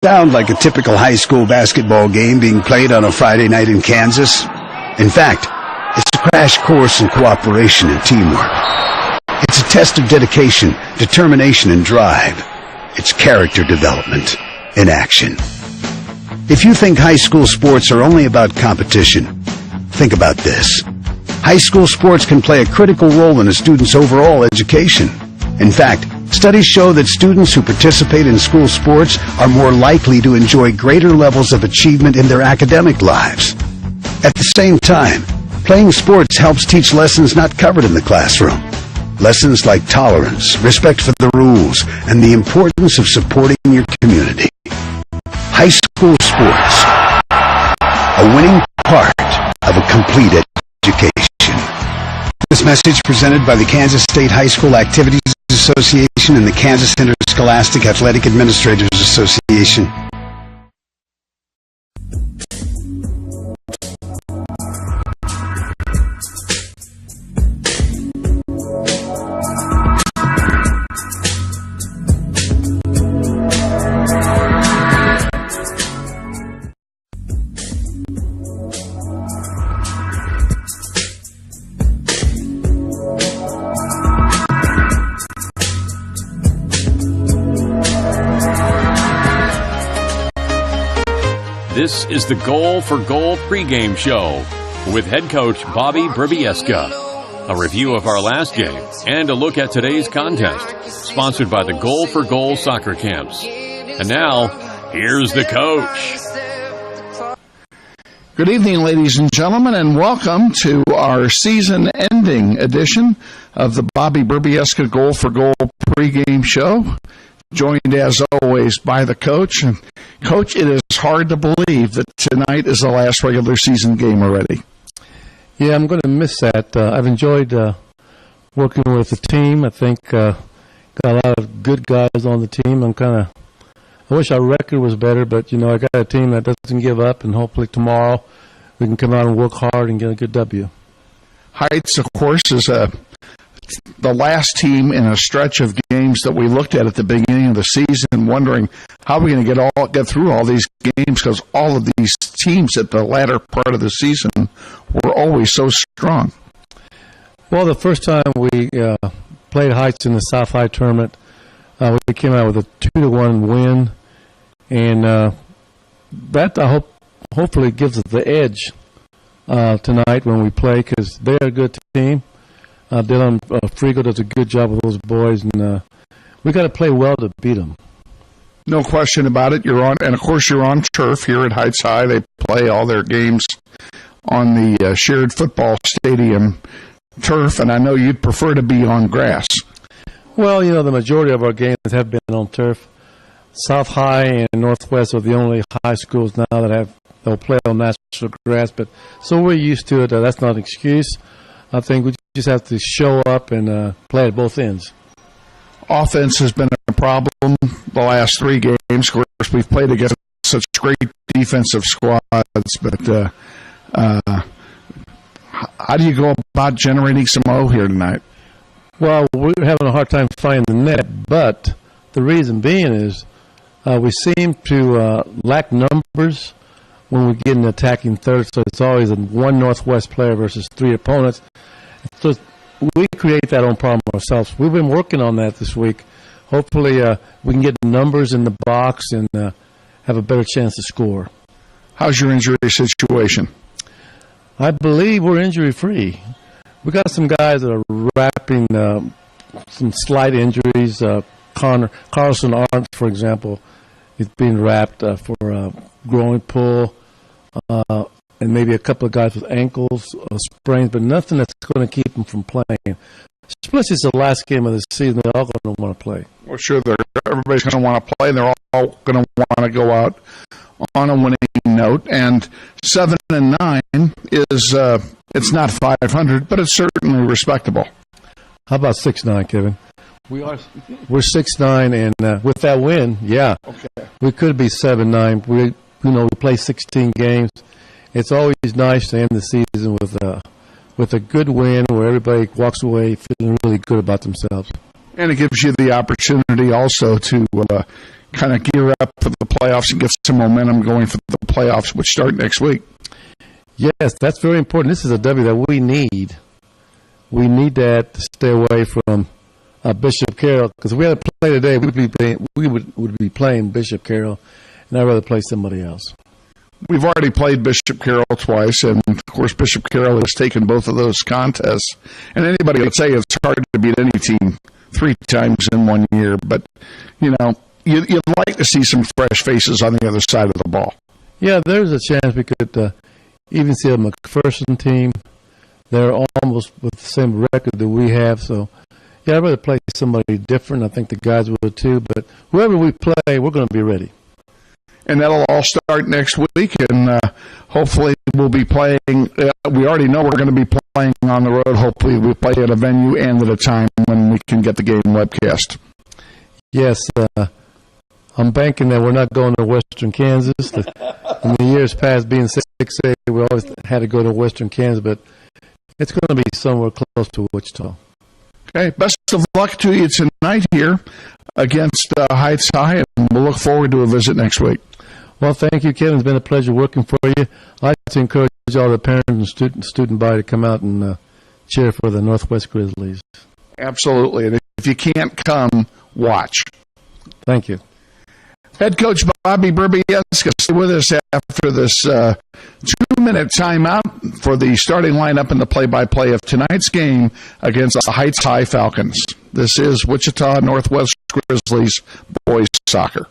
Sound like a typical high school basketball game being played on a Friday night in Kansas? In fact, it's a crash course in cooperation and teamwork. It's a test of dedication, determination, and drive. It's character development in action. If you think high school sports are only about competition, think about this. High school sports can play a critical role in a student's overall education. In fact, studies show that students who participate in school sports are more likely to enjoy greater levels of achievement in their academic lives. At the same time, playing sports helps teach lessons not covered in the classroom. Lessons like tolerance, respect for the rules, and the importance of supporting your community. High school sports, a winning part of a complete education. This message presented by the Kansas State High School Activities Association and the Kansas Interscholastic Athletic Administrators Association. This is the Goal for Goal pregame show with head coach Bobby Brybieska. A review of our last game and a look at today's contest, sponsored by the Goal for Goal soccer camps. And now, here's the coach. Good evening, ladies and gentlemen, and welcome to our season-ending edition of the Bobby Brybieska Goal for Goal pregame show. Joined, as always, by the coach. And Coach, it is hard to believe that tonight is the last regular season game already. Yeah, I'm going to miss that. I've enjoyed working with the team. I think got a lot of good guys on the team. I wish our record was better, but, I got a team that doesn't give up, and hopefully tomorrow we can come out and work hard and get a good W. Heights, of course, is the last team in a stretch of games that we looked at the beginning of the season, wondering how we're going to get through all these games, because all of these teams at the latter part of the season were always so strong. Well, the first time we played Heights in the South High tournament, we came out with a 2-1 win, and that hopefully gives us the edge tonight when we play, because they're a good team. Dylan Frigo does a good job with those boys, and we got to play well to beat them. No question about it. And of course you're on turf here at Heights High. They play all their games on the shared football stadium turf, and I know you'd prefer to be on grass. Well, the majority of our games have been on turf. South High and Northwest are the only high schools now that they'll play on natural grass, but so we're used to it. That's not an excuse. I think we just have to show up and play at both ends. Offense has been a problem the last 3 games. Of course, we've played against such great defensive squads, but how do you go about generating some O here tonight? Well, we're having a hard time finding the net, but the reason being is we seem to lack numbers when we get an attacking third, so it's always one Northwest player versus 3 opponents. So we create that own problem ourselves. We've been working on that this week. Hopefully we can get numbers in the box and have a better chance to score. How's your injury situation? I believe we're injury-free. We got some guys that are wrapping some slight injuries. Carlson Arndt, for example, is being wrapped for a growing pull. And maybe a couple of guys with ankles, sprains, but nothing that's going to keep them from playing. Especially it's the last game of the season, they're all going to want to play. Well, sure, everybody's going to want to play, and they're all going to want to go out on a winning note. And 7-9 is it's not 500, but it's certainly respectable. How about 6-9, Kevin? We're 6-9, and with that win, yeah, okay, we could be 7-9. We play 16 games. It's always nice to end the season with a good win where everybody walks away feeling really good about themselves. And it gives you the opportunity also to kind of gear up for the playoffs and get some momentum going for the playoffs, which start next week. Yes, that's very important. This is a W that we need. We need that to stay away from Bishop Carroll, because if we had to play today, we would be playing Bishop Carroll, and I'd rather play somebody else. We've already played Bishop Carroll twice, and of course Bishop Carroll has taken both of those contests. And anybody would say it's hard to beat any team 3 times in 1 year, but you'd like to see some fresh faces on the other side of the ball. Yeah, there's a chance we could even see a McPherson team. They're almost with the same record that we have, so yeah, I'd rather play somebody different. I think the guys would too, but whoever we play, we're going to be ready. And that'll all start next week, and hopefully we'll be playing. We already know we're going to be playing on the road. Hopefully we play at a venue and at a time when we can get the game webcast. Yes, I'm banking that we're not going to Western Kansas. In the years past, being 6A, we always had to go to Western Kansas, but it's going to be somewhere close to Wichita. Okay, best of luck to you tonight here against Heights High, and we'll look forward to a visit next week. Well, thank you, Kevin. It's been a pleasure working for you. I'd like to encourage all the parents and student body to come out and cheer for the Northwest Grizzlies. Absolutely, and if you can't come, watch. Thank you. Head coach Bobby Burbieska, stay with us after this 2-minute timeout for the starting lineup and the play-by-play of tonight's game against the Heights High Falcons. This is Wichita Northwest Grizzlies boys soccer.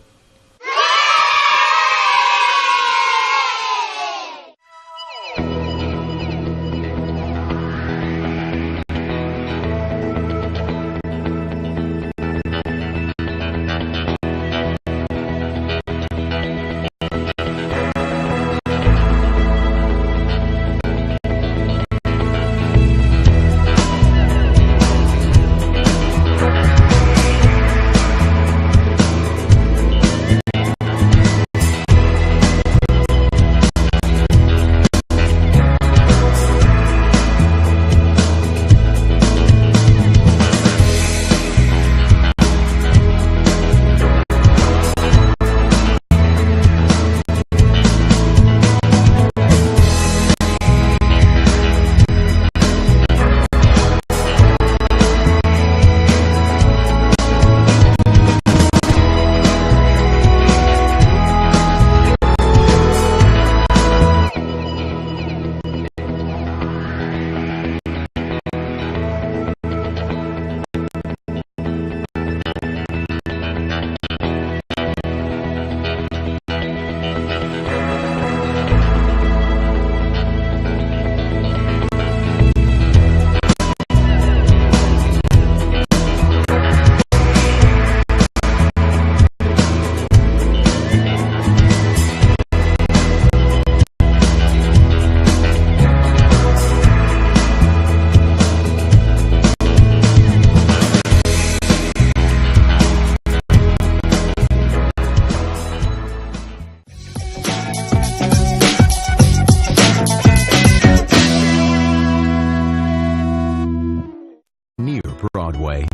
Broadway,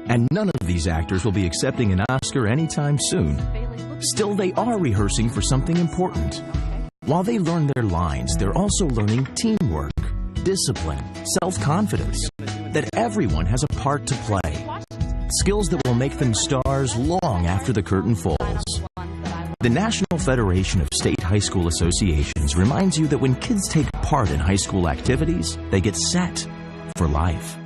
and none of these actors will be accepting an Oscar anytime soon. Still, they are rehearsing for something important. While they learn their lines, they're also learning teamwork, discipline, self-confidence, that everyone has a part to play. Skills that will make them stars long after the curtain falls. The National Federation of State High School Associations reminds you that when kids take part in high school activities, they get set for life.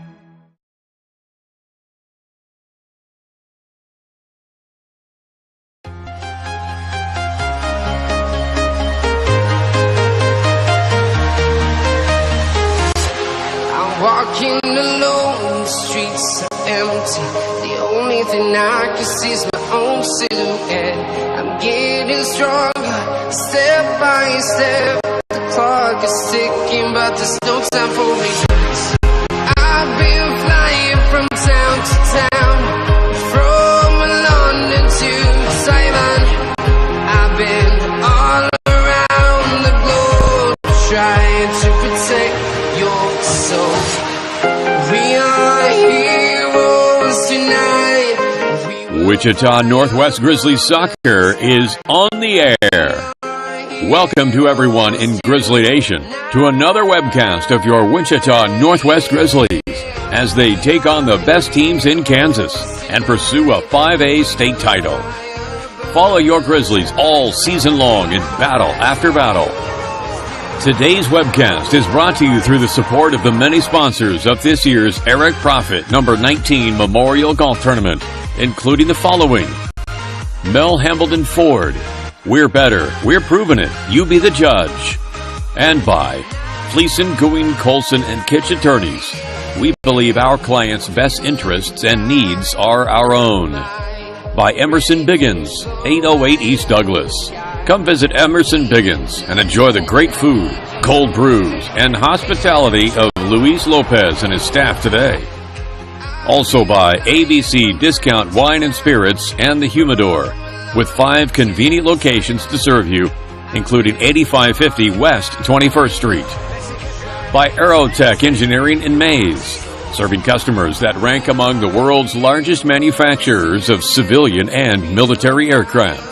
Walking alone, the streets are empty. The only thing I can see is my own silhouette. I'm getting stronger, step by step. The clock is ticking, but there's no time for regrets. I've been flying from town to town, from London to Taiwan. I've been all around the globe, trying to protect your soul. We are heroes tonight. Wichita Northwest Grizzlies soccer is on the air. Welcome to everyone in Grizzly Nation to another webcast of your Wichita Northwest Grizzlies as they take on the best teams in Kansas and pursue a 5A state title. Follow your Grizzlies all season long in battle after battle. Today's webcast is brought to you through the support of the many sponsors of this year's Eric Profit number 19 Memorial Golf Tournament, including the following: Mel Hambledon Ford, we're better, we're proving it, you be the judge. And by Fleeson, Gooing, Colson, and Kitch Attorneys. We believe our clients' best interests and needs are our own. By Emerson Biggins, 808 East Douglas. Come visit Emerson Biggins and enjoy the great food, cold brews, and hospitality of Luis Lopez and his staff today. Also by ABC Discount Wine and Spirits and the Humidor, with 5 convenient locations to serve you, including 8550 West 21st Street. By Aerotech Engineering in Mays, serving customers that rank among the world's largest manufacturers of civilian and military aircraft.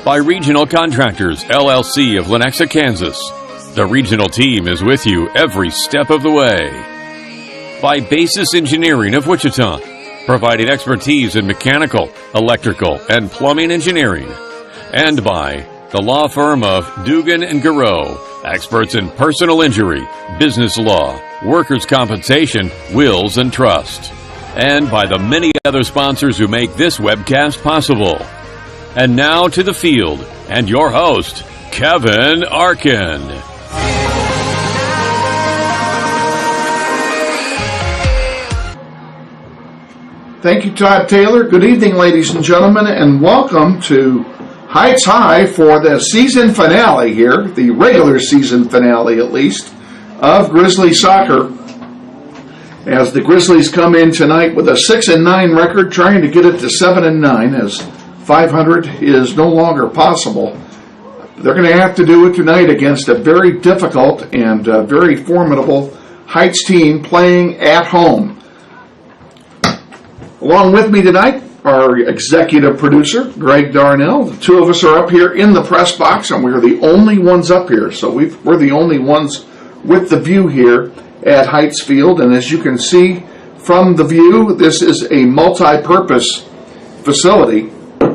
By Regional Contractors, LLC of Lenexa, Kansas. The regional team is with you every step of the way. By Basis Engineering of Wichita, providing expertise in mechanical, electrical, and plumbing engineering. And by the law firm of Dugan and Garreau, experts in personal injury, business law, workers' compensation, wills, and trust. And by the many other sponsors who make this webcast possible. And now to the field, and your host, Kevin Arkin. Thank you, Todd Taylor. Good evening, ladies and gentlemen, and welcome to Heights High for the season finale here, the regular season finale at least, of Grizzly soccer. As the Grizzlies come in tonight with a 6-9 record, trying to get it to 7-9, as 500 is no longer possible. They're going to have to do it tonight against a very difficult and very formidable Heights team playing at home. Along with me tonight, our executive producer, Greg Darnell. The two of us are up here in the press box, and we're the only ones up here. So we're the only ones with the view here at Heights Field. And as you can see from the view, this is a multi-purpose facility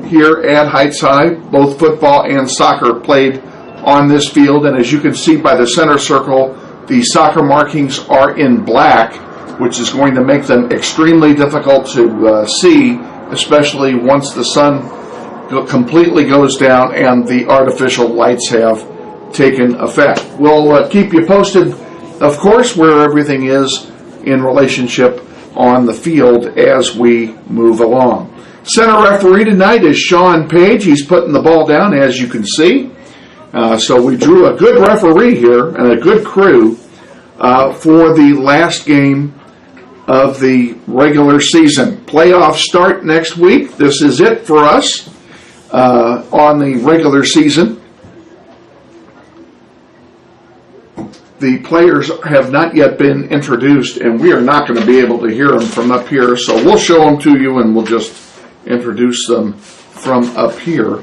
here at Heights High. Both football and soccer played on this field. And as you can see by the center circle, the soccer markings are in black, which is going to make them extremely difficult to see, especially once the sun completely goes down and the artificial lights have taken effect. We'll keep you posted, of course, where everything is in relationship on the field as we move along. Center referee tonight is Sean Page. He's putting the ball down, as you can see. So we drew a good referee here and a good crew for the last game of the regular season. Playoffs start next week. This is it for us on the regular season. The players have not yet been introduced, and we are not going to be able to hear them from up here, so we'll show them to you and we'll just introduce them from up here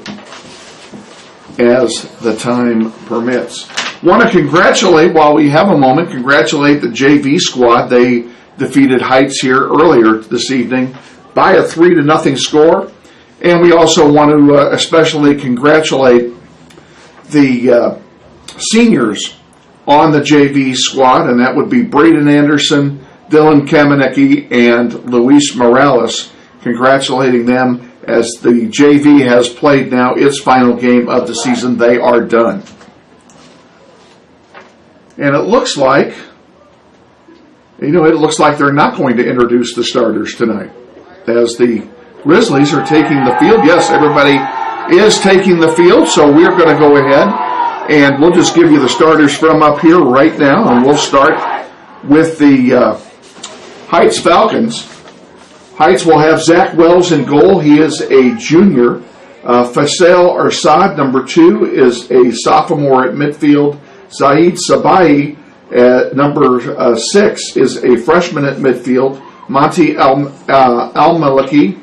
as the time permits. Want to congratulate, while we have a moment, congratulate the JV squad. They defeated Heights here earlier this evening by a 3-0 score. And we also want to especially congratulate the seniors on the JV squad, and that would be Braden Anderson, Dylan Kamenecki, and Luis Morales. Congratulating them as the JV has played now its final game of the season. They are done. And it looks like they're not going to introduce the starters tonight, as the Grizzlies are taking the field. Yes, everybody is taking the field, so we're going to go ahead and we'll just give you the starters from up here right now, and we'll start with the Heights Falcons. Heights will have Zach Wells in goal. He is a junior. Faisal Arsad, number 2, is a sophomore at midfield. Zaid Sabai, number 6, is a freshman at midfield. Monty Al-Maliki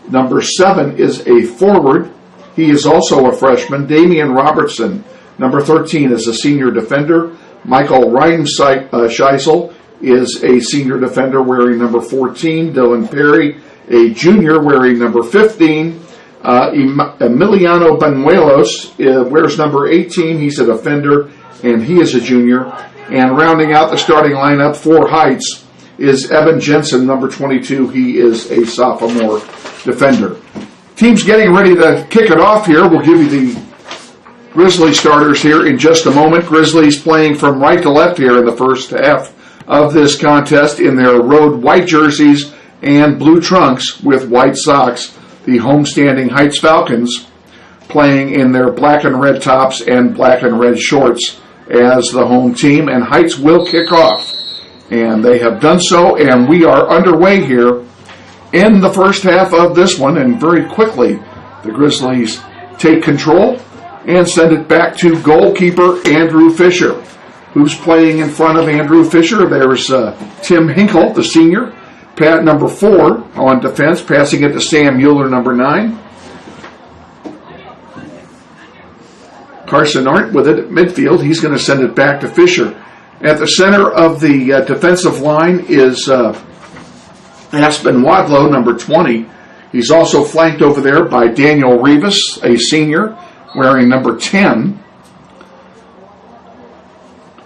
Number 7 is a forward. He is also a freshman. Damian Robertson. Number 13 is a senior defender. Michael Reimscheisel is a senior defender wearing number 14. Dylan Perry, a junior wearing number 15. Emiliano Banuelos wears number 18. He's a defender, and he is a junior. And rounding out the starting lineup for Heights is Evan Jensen, number 22. He is a sophomore defender. Team's getting ready to kick it off here. We'll give you the Grizzlies starters here in just a moment. Grizzlies playing from right to left here in the first half of this contest in their road white jerseys and blue trunks with white socks. The homestanding Heights Falcons playing in their black and red tops and black and red shorts as the home team. And Heights will kick off. And they have done so, and we are underway here in the first half of this one. And very quickly, the Grizzlies take control and send it back to goalkeeper Andrew Fisher, who's playing in front of Andrew Fisher. There's Tim Hinkle, the senior, Pat number 4 on defense, passing it to Sam Mueller, number 9. Carson Arndt with it at midfield. He's going to send it back to Fisher. At the center of the defensive line is Aspen Wadlow, number 20. He's also flanked over there by Daniel Rivas, a senior, wearing number 10.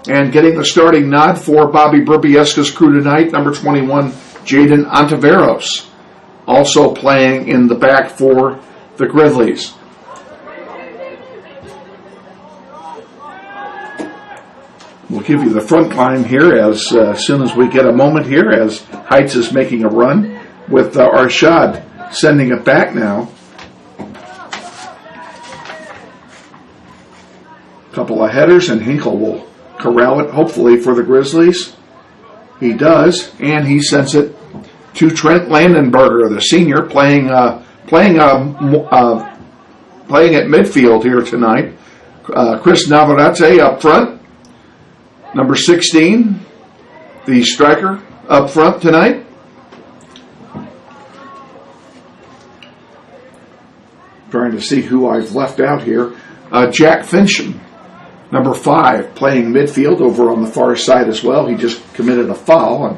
And getting the starting nod for Bobby Berbieska's crew tonight, number 21, Jaden Ontiveros, also playing in the back for the Grizzlies. We'll give you the front line here as soon as we get a moment here, as Heights is making a run with Arshad sending it back now. Couple of headers, and Hinkle will corral it, hopefully, for the Grizzlies. He does, and he sends it to Trent Landenberger, the senior, playing at midfield here tonight. Chris Navarrete up front, number 16, the striker up front tonight. Trying to see who I've left out here. Jack Fincham, number 5, playing midfield over on the far side as well. He just committed a foul, and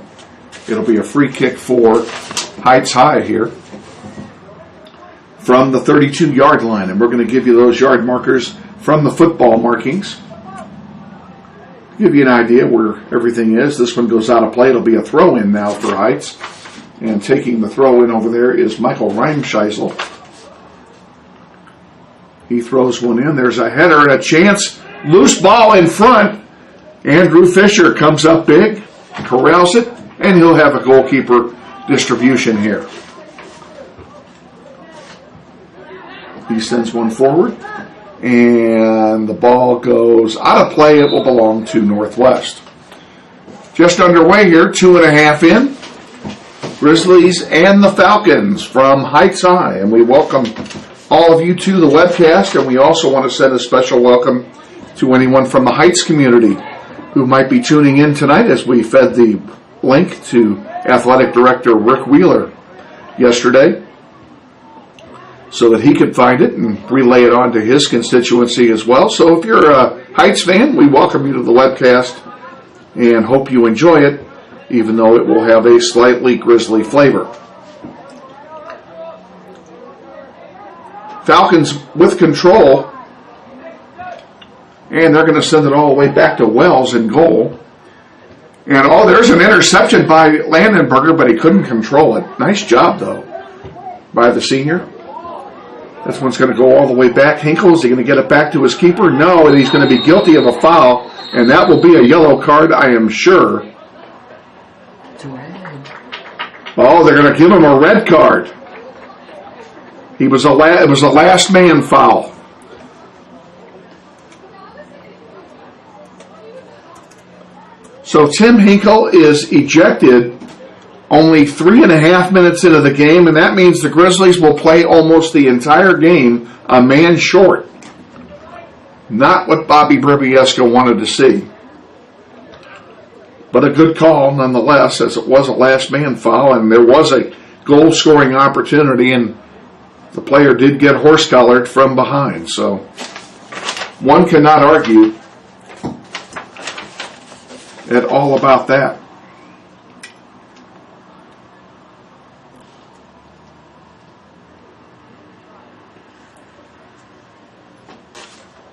it'll be a free kick for Heights High here from the 32-yard line. And we're going to give you those yard markers from the football markings. Give you an idea where everything is. This one goes out of play. It'll be a throw-in now for Heights. And taking the throw-in over there is Michael Reimscheisel. He throws one in. There's a header and a chance. Loose ball in front. Andrew Fisher comes up big, corrals it, and he'll have a goalkeeper distribution here. He sends one forward, and the ball goes out of play. It will belong to Northwest. Just underway here, 2.5 in. Grizzlies and the Falcons from Heights High, and we welcome all of you to the webcast, and we also want to send a special welcome to anyone from the Heights community who might be tuning in tonight, as we fed the link to Athletic Director Rick Wheeler yesterday so that he could find it and relay it on to his constituency as well. So if you're a Heights fan, we welcome you to the webcast and hope you enjoy it, even though it will have a slightly Grizzly flavor. Falcons with control, and they're going to send it all the way back to Wells in goal. And there's an interception by Landenberger, but he couldn't control it. Nice job, though, by the senior. This one's going to go all the way back. Hinkle, is he going to get it back to his keeper? No, and he's going to be guilty of a foul, and that will be a yellow card, I am sure. Oh, they're going to give him a red card. It was a last man foul. So Tim Hinkle is ejected only 3.5 minutes into the game, and that means the Grizzlies will play almost the entire game a man short. Not what Bobby Berbieska wanted to see. But a good call nonetheless, as it was a last man foul, and there was a goal-scoring opportunity, and the player did get horse-collared from behind. So one cannot argue at all about that.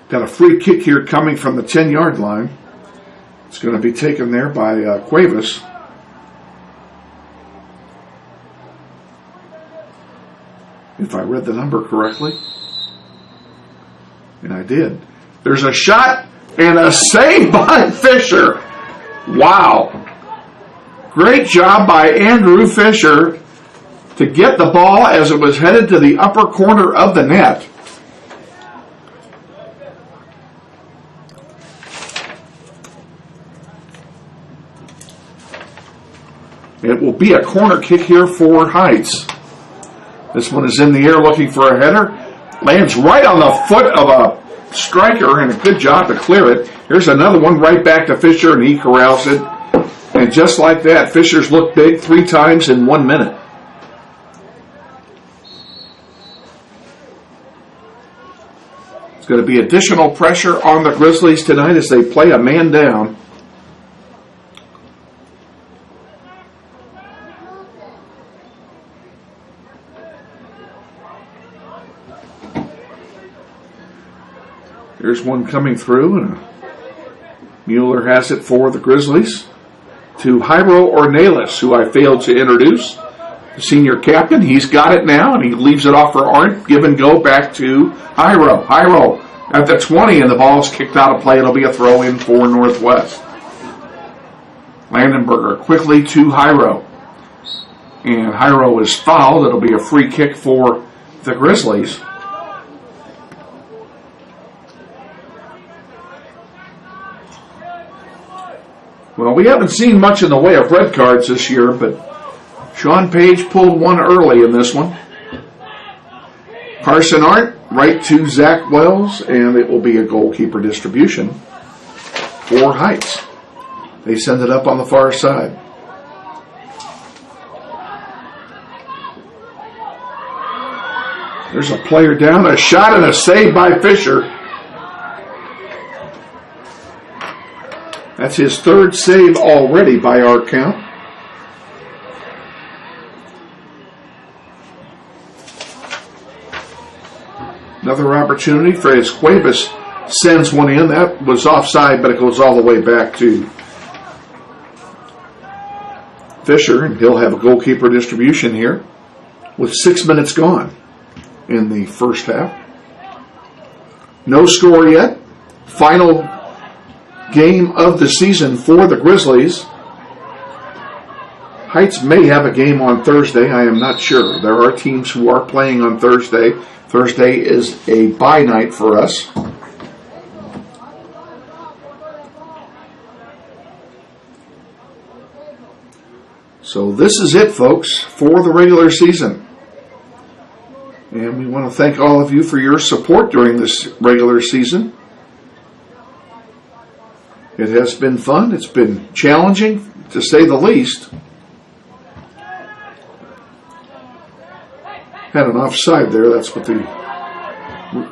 Got a free kick here coming from the 10-yard line. It's going to be taken there by Cuevas. If I read the number correctly. And I did. There's a shot and a save by Fisher. Wow. Great job by Andrew Fisher to get the ball as it was headed to the upper corner of the net. It will be a corner kick here for Heights. This one is in the air looking for a header. Lands right on the foot of a striker, and a good job to clear it. Here's another one right back to Fisher, and he corrals it. And just like that, Fisher's looked big 3 times in 1 minute. It's going to be additional pressure on the Grizzlies tonight as they play a man down. There's one coming through, and Mueller has it for the Grizzlies to Jairo Ornelas, who I failed to introduce, the senior captain. He's got it now, and he leaves it off for Arndt. Give and go back to Jairo. Jairo at the 20, and the ball's kicked out of play. It'll be a throw in for Northwest. Landenberger quickly to Jairo, and Jairo is fouled. It'll be a free kick for the Grizzlies. Well, we haven't seen much in the way of red cards this year, but Sean Page pulled one early in this one. Carson Arndt right to Zach Wells, and it will be a goalkeeper distribution for Heights. They send it up on the far side. There's a player down, a shot and a save by Fisher. That's his 3rd save already by our count. Another opportunity for as Cuevas sends one in. That was offside, but it goes all the way back to Fisher, and he'll have a goalkeeper distribution here with 6 minutes gone in the first half. No score yet. Final game of the season for the Grizzlies. Heights may have a game on Thursday. I am not sure. There are teams who are playing on Thursday. Thursday is a bye night for us. So this is it, folks, for the regular season. And we want to thank all of you for your support during this regular season. It has been fun. It's been challenging, to say the least. Had an offside there. That's what the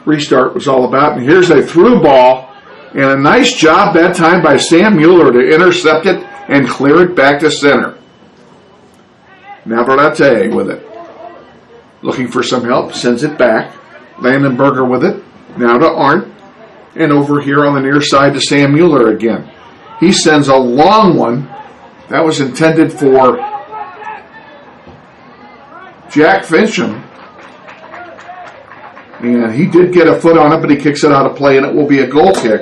restart was all about. And here's a through ball, and a nice job that time by Sam Mueller to intercept it and clear it back to center. Navarrete with it. Looking for some help, sends it back. Landenberger with it. Now to Arndt. And over here on the near side to Sam Mueller again. He sends a long one. That was intended for Jack Fincham. And he did get a foot on it, but he kicks it out of play, and it will be a goal kick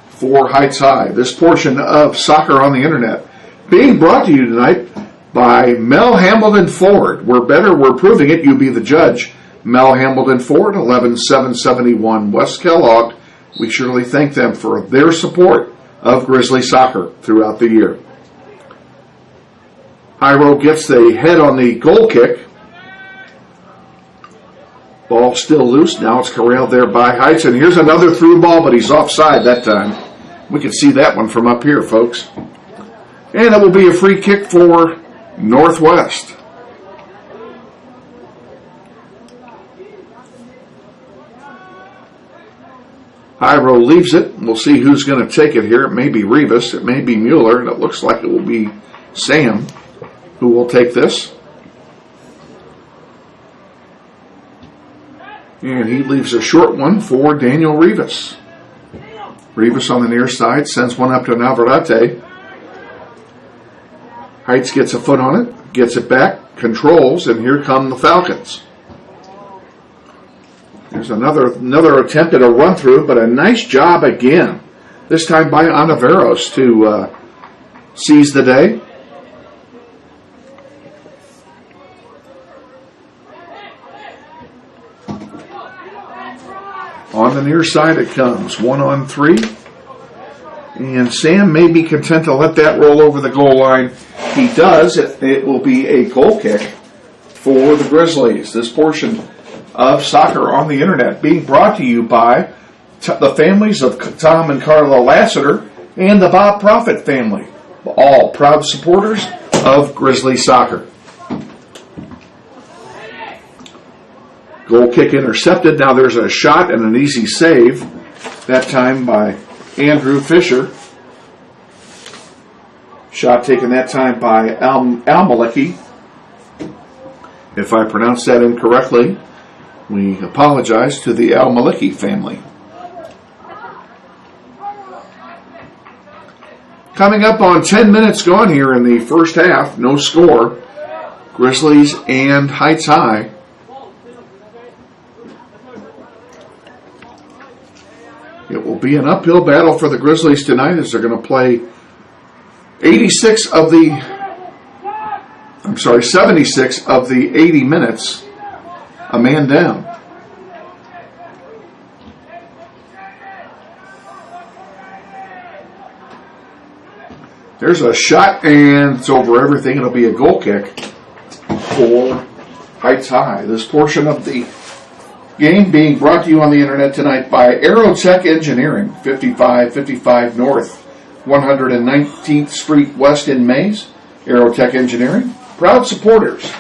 for Heights High. This portion of Soccer on the Internet being brought to you tonight by Mel Hambledon Ford. We're better, we're proving it. You be the judge. Mel Hambledon Ford, 11771 West Kellogg. We surely thank them for their support of Grizzly soccer throughout the year. Jairo gets the head on the goal kick. Ball still loose. Now it's corralled there by Heights. And here's another through ball, but he's offside that time. We can see that one from up here, folks. And it will be a free kick for Northwest. High row leaves it. We'll see who's going to take it here. It may be Rivas. It may be Mueller. And it looks like it will be Sam who will take this. And he leaves a short one for Daniel Rivas. Rivas on the near side sends one up to Navarrete. Heights gets a foot on it, gets it back, controls, and here come the Falcons. There's another attempt at a run through, but a nice job again. This time by Anaveros to seize the day. On the near side it comes, 1-on-3. And Sam may be content to let that roll over the goal line. He does. It will be a goal kick for the Grizzlies. This portion of Soccer on the Internet being brought to you by the families of Tom and Carla Lassiter and the Bob Prophet family, all proud supporters of Grizzly Soccer. Goal kick intercepted. Now there's a shot and an easy save, that time by Andrew Fisher. Shot taken that time by Al-Maliki. If I pronounced that incorrectly, we apologize to the Al-Maliki family. Coming up on 10 minutes gone here in the first half, no score. Grizzlies and Heights High. It will be an uphill battle for the Grizzlies tonight as they're going to play 76 of the 80 minutes, a man down. There's a shot, and it's over everything. It'll be a goal kick for Heights High. This portion of the game being brought to you on the Internet tonight by Aerotech Engineering, 5555 North, 119th Street West in Mays. Aerotech Engineering, proud supporters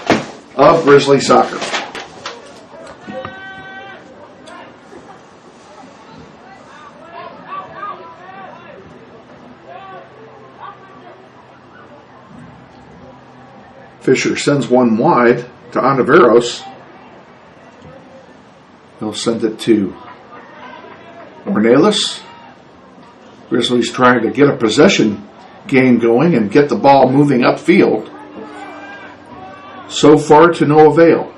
of Grizzly Soccer. Fisher sends one wide to Anaveros. He'll send it to Ornelas. Grizzlies trying to get a possession game going and get the ball moving upfield. So far to no avail.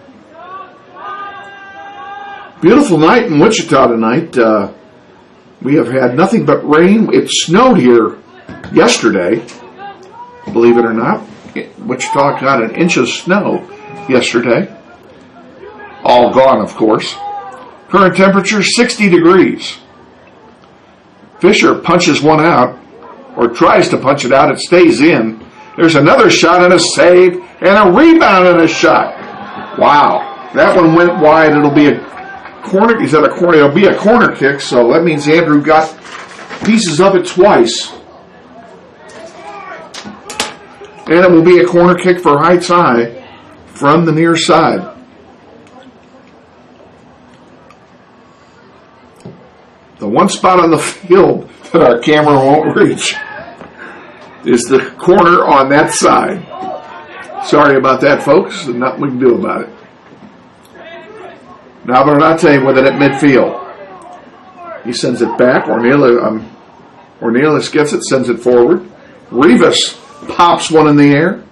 Beautiful night in Wichita tonight. We have had nothing but rain. It snowed here yesterday, believe it or not. Wichita got an inch of snow yesterday. All gone, of course. Current temperature 60 degrees. Fisher punches one out, or tries to punch it out. It stays in. There's another shot and a save, and a rebound and a shot. Wow. That one went wide. It'll be a corner. Is that a corner? It'll be a corner kick, so that means Andrew got pieces of it twice. And it will be a corner kick for Heights High from the near side. The one spot on the field that our camera won't reach is the corner on that side. Sorry about that, folks. There's nothing we can do about it. Navarrete with it at midfield. He sends it back. Ornelas gets it, sends it forward. Rivas pops one in the air.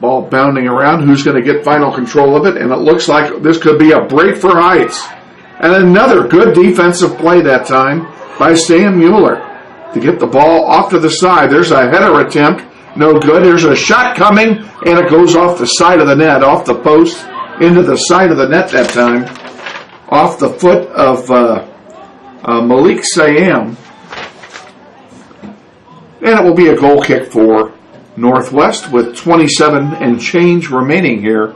Ball bounding around. Who's going to get final control of it? And it looks like this could be a break for Heights. And another good defensive play that time by Sam Mueller to get the ball off to the side. There's a header attempt. No good. There's a shot coming, and it goes off the side of the net, off the post, into the side of the net that time, off the foot of Malik Sayam. And it will be a goal kick for Northwest with 27 and change remaining here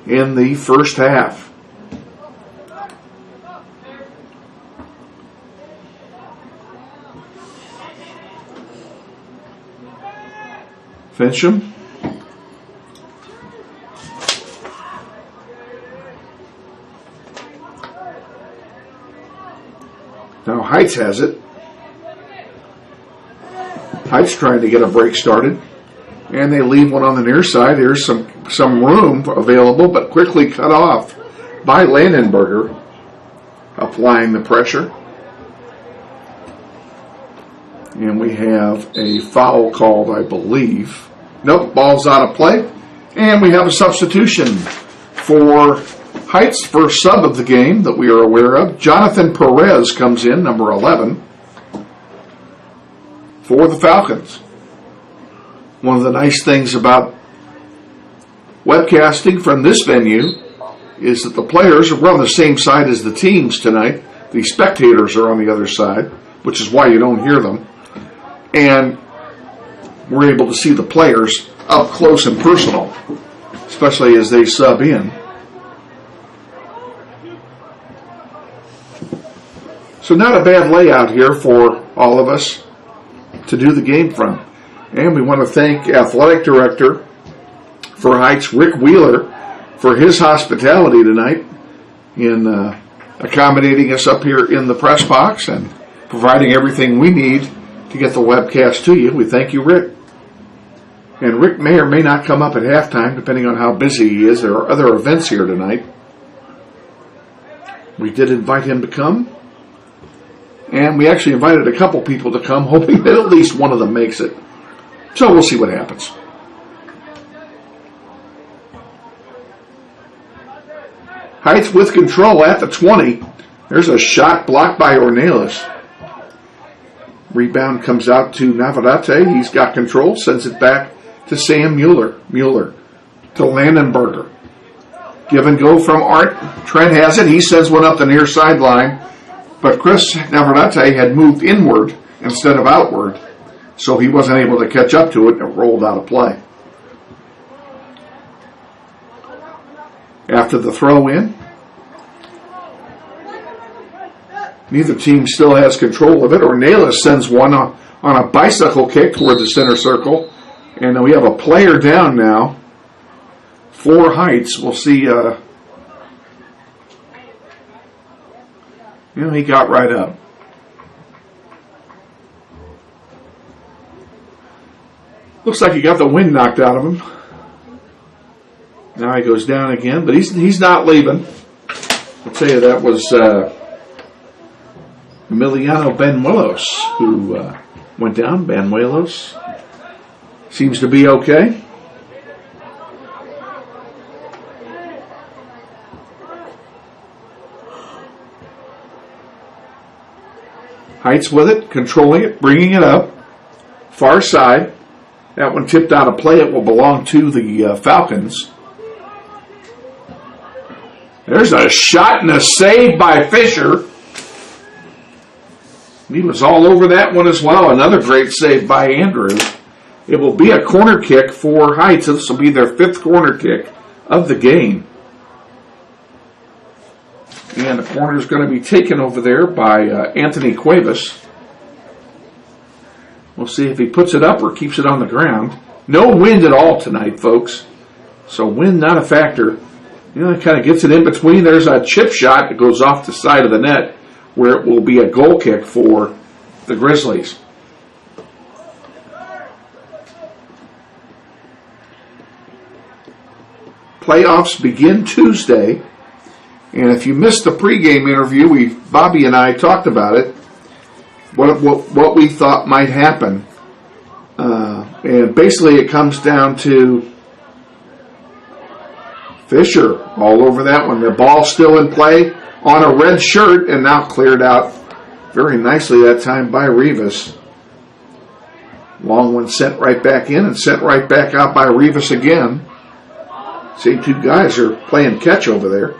in the first half. Fincham. Now Heights has it. Heights trying to get a break started. And they leave one on the near side. Here's some room available, but quickly cut off by Landenberger, applying the pressure. And we have a foul called, I believe. Nope, ball's out of play. And we have a substitution for Heights, first sub of the game that we are aware of. Jonathan Perez comes in, number 11, for the Falcons. One of the nice things about webcasting from this venue is that the players are on the same side as the teams tonight. The spectators are on the other side, which is why you don't hear them. And we're able to see the players up close and personal, especially as they sub in. So not a bad layout here for all of us to do the game from. And we want to thank Athletic Director for Heights, Rick Wheeler, for his hospitality tonight in accommodating us up here in the press box and providing everything we need to get the webcast to you. We thank you, Rick. And Rick may or may not come up at halftime, depending on how busy he is. There are other events here tonight. We did invite him to come. And we actually invited a couple people to come, hoping that at least one of them makes it. So we'll see what happens. Heights with control at the 20. There's a shot blocked by Ornelas. Rebound comes out to Navarrete. He's got control, sends it back to Sam Mueller. Mueller to Landenberger. Give and go from Art. Trent has it. He sends one up the near sideline. But Chris Navarrete had moved inward instead of outward, so he wasn't able to catch up to it, and it rolled out of play. After the throw in, neither team still has control of it. Ornelas sends one on a bicycle kick toward the center circle, and we have a player down now for Heights. We'll see. He got right up. Looks like he got the wind knocked out of him. Now he goes down again, but he's not leaving. I'll tell you, that was Emiliano Benuelos who went down. Benuelos seems to be okay. Heights with it, controlling it, bringing it up. Far side. That one tipped out of play. It will belong to the Falcons. There's a shot and a save by Fisher. He was all over that one as well. Another great save by Andrew. It will be a corner kick for Heights. This will be their 5th corner kick of the game. And the corner is going to be taken over there by Anthony Cuevas. We'll see if he puts it up or keeps it on the ground. No wind at all tonight, folks. So wind not a factor. It kind of gets it in between. There's a chip shot that goes off the side of the net where it will be a goal kick for the Grizzlies. Playoffs begin Tuesday. And if you missed the pregame interview, Bobby and I talked about it, what we thought might happen. And basically it comes down to Fisher all over that one. The ball still in play on a red shirt and now cleared out very nicely that time by Rivas. Long one sent right back in and sent right back out by Rivas again. See, two guys are playing catch over there.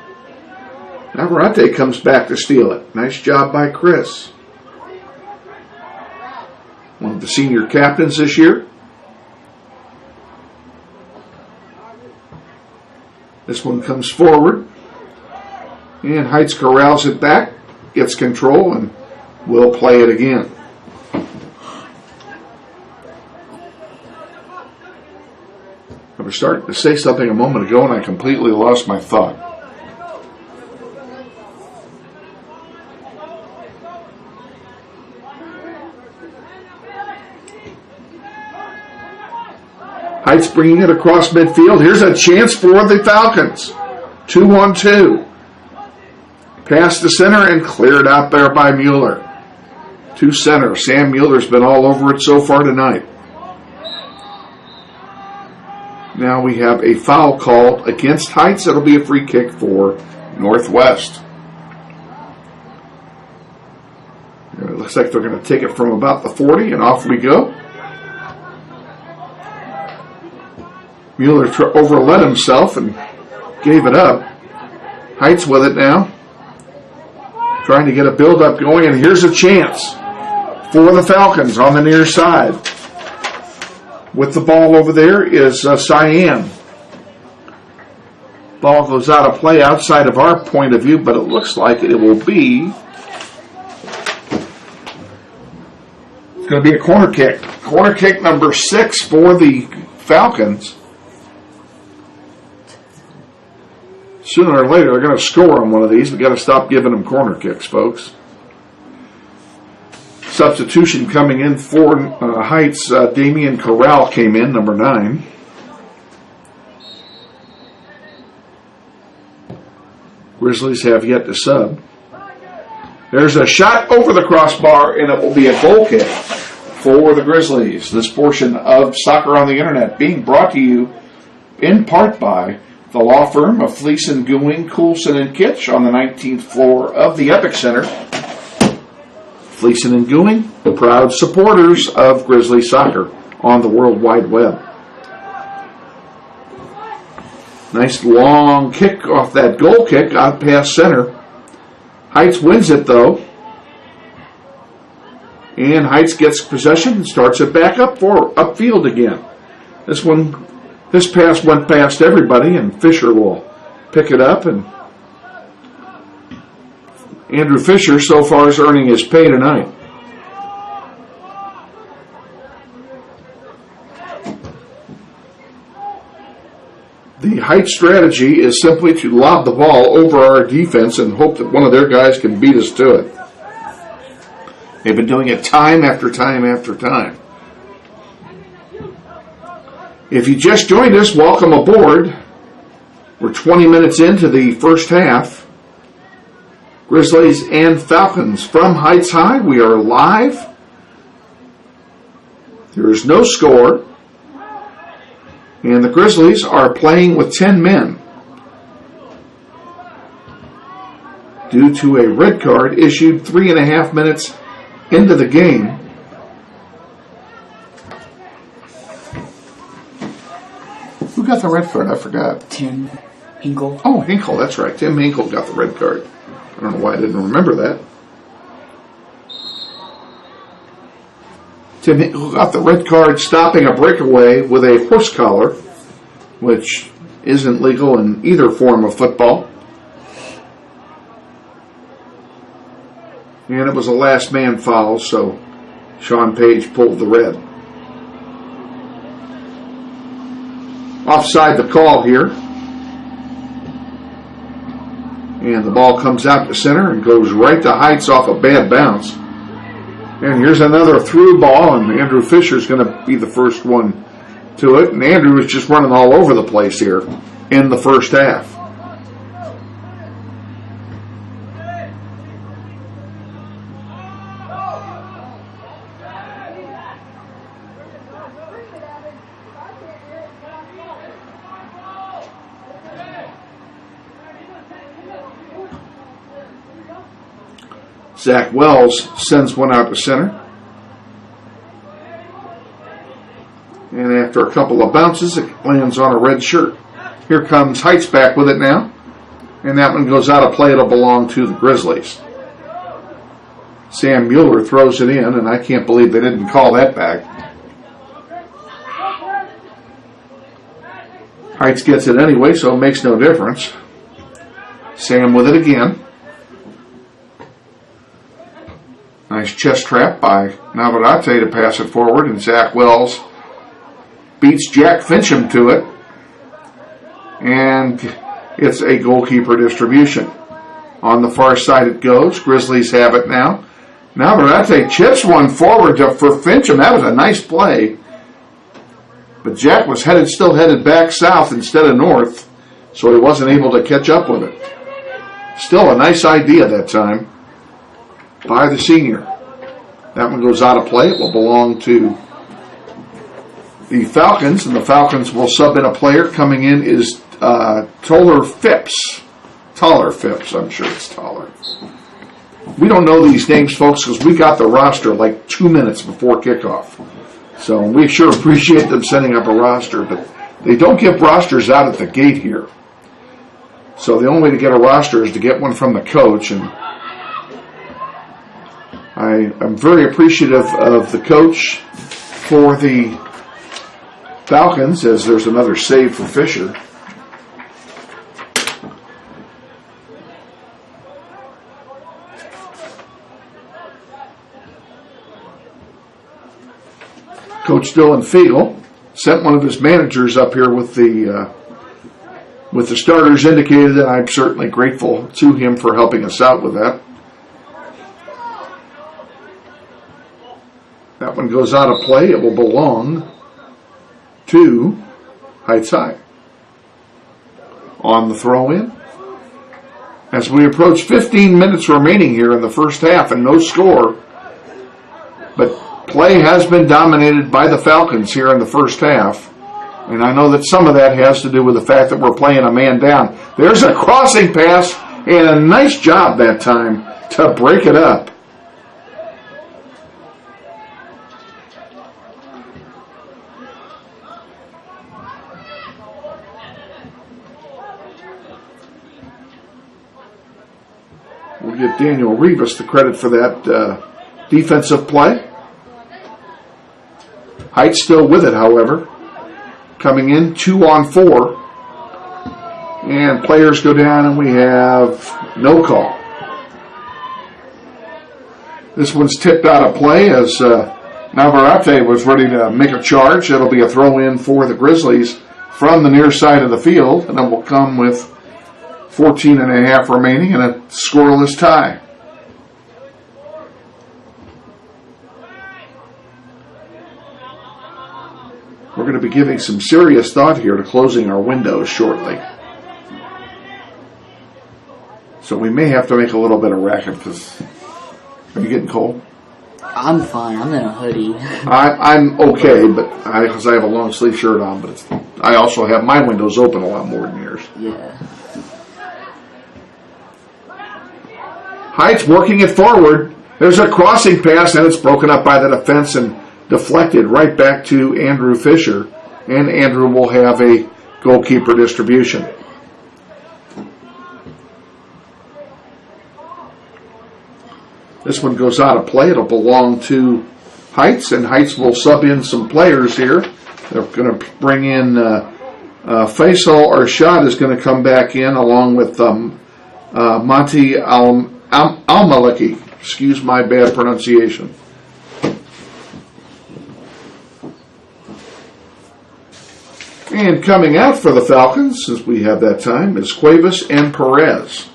Navarrete comes back to steal it. Nice job by Chris. One of the senior captains this year. This one comes forward. And Heights corrals it back. Gets control and will play it again. I was starting to say something a moment ago and I completely lost my thought. Heights bringing it across midfield. Here's a chance for the Falcons. 2-on-2. Pass to center and cleared out there by Mueller. To center. Sam Mueller's been all over it so far tonight. Now we have a foul called against Heights. It'll be a free kick for Northwest. It looks like they're going to take it from about the 40, and off we go. Mueller overlet himself and gave it up. Heights with it now. Trying to get a build-up going, and here's a chance for the Falcons on the near side. With the ball over there is Cyan. Ball goes out of play outside of our point of view, but it looks like it will be... It's going to be a corner kick. Corner kick number 6 for the Falcons. Sooner or later, they're going to score on one of these. We've got to stop giving them corner kicks, folks. Substitution coming in for Heights. Damian Corral came in, number 9. Grizzlies have yet to sub. There's a shot over the crossbar, and it will be a goal kick for the Grizzlies. This portion of Soccer on the Internet being brought to you in part by the law firm of Fleeson, Goowing, Coulson, and Kitch on the 19th floor of the Epic Center. Fleeson and Goowing, proud supporters of Grizzly soccer on the World Wide Web. Nice long kick off that goal kick out past center. Heights wins it though. And Heights gets possession and starts it back up for upfield again. This pass went past everybody, and Fisher will pick it up. And Andrew Fisher so far is earning his pay tonight. The Heights strategy is simply to lob the ball over our defense and hope that one of their guys can beat us to it. They've been doing it time after time after time. If you just joined us, welcome aboard. We're 20 minutes into the first half. Grizzlies and Falcons from Heights High. We are live. There is no score. And the Grizzlies are playing with 10 men due to a red card issued 3.5 minutes into the game. Who got the red card? I forgot. Tim Hinkle. Oh, Hinkle, that's right. Tim Hinkle got the red card. I don't know why I didn't remember that. Tim Hinkle got the red card stopping a breakaway with a horse collar, which isn't legal in either form of football. And it was a last man foul, so Sean Page pulled the red. Offside the call here. And the ball comes out to center and goes right to Heights off a bad bounce. And here's another through ball, and Andrew Fisher's going to be the first one to it. And Andrew is just running all over the place here in the first half. Zach Wells sends one out to center. And after a couple of bounces, it lands on a red shirt. Here comes Heights back with it now. And that one goes out of play. It'll belong to the Grizzlies. Sam Mueller throws it in, and I can't believe they didn't call that back. Heights gets it anyway, so it makes no difference. Sam with it again. Nice chest trap by Navarrete to pass it forward, and Zach Wells beats Jack Fincham to it. And it's a goalkeeper distribution. On the far side it goes. Grizzlies have it now. Navarrete chips one forward for Fincham. That was a nice play But Jack was still headed back south instead of north, so he wasn't able to catch up with it. Still a nice idea that time by the senior. That one goes out of play. It will belong to the Falcons, and the Falcons will sub in a player. Coming in is Toller Phipps. Toller Phipps, I'm sure it's Toller. We don't know these names, folks, because we got the roster like 2 minutes before kickoff. So we sure appreciate them setting up a roster, but they don't give rosters out at the gate here. So the only way to get a roster is to get one from the coach, and I'm very appreciative of the coach for the Falcons, as there's another save for Fisher. Coach Dylan Fiegel sent one of his managers up here with the starters indicated, and I'm certainly grateful to him for helping us out with that. That one goes out of play. It will belong to Heights High. On the throw-in, as we approach 15 minutes remaining here in the first half and no score, but play has been dominated by the Falcons here in the first half, and I know that some of that has to do with the fact that we're playing a man down. There's a crossing pass, and a nice job that time to break it up. We'll give Daniel Rivas the credit for that defensive play. Heights still with it, however. Coming in 2-on-4. And players go down, and we have no call. This one's tipped out of play as Navarrete was ready to make a charge. That'll be a throw-in for the Grizzlies from the near side of the field, and it will come with 14 and a half remaining and a scoreless tie. We're going to be giving some serious thought here to closing our windows shortly. So we may have to make a little bit of racket because, are you getting cold? I'm fine. I'm in a hoodie. I'm okay, but because I have a long sleeve shirt on, but I also have my windows open a lot more than yours. Yeah. Heights working it forward. There's a crossing pass, and it's broken up by the defense and deflected right back to Andrew Fisher. And Andrew will have a goalkeeper distribution. This one goes out of play. It'll belong to Heights, and Heights will sub in some players here. They're going to bring in Faisal Arshad is going to come back in along with Monty Al-Maliki. Excuse my bad pronunciation. And coming out for the Falcons, since we have that time, is Cuevas and Perez.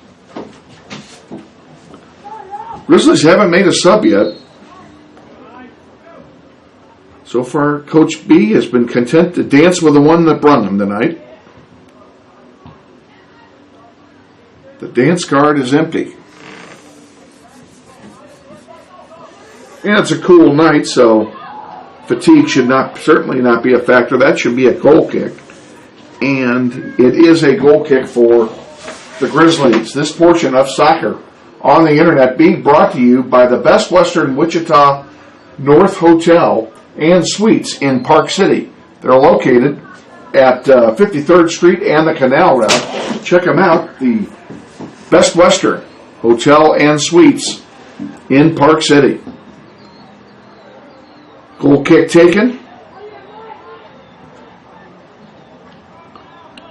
Grizzlies haven't made a sub yet. So far, Coach B has been content to dance with the one that brung him tonight. The dance card is empty. And it's a cool night, so fatigue should certainly not be a factor. That should be a goal kick. And it is a goal kick for the Grizzlies. This portion of Soccer on the Internet being brought to you by the Best Western Wichita North Hotel and Suites in Park City. They're located at 53rd Street and the Canal Route. Check them out, the Best Western Hotel and Suites in Park City. Goal kick taken.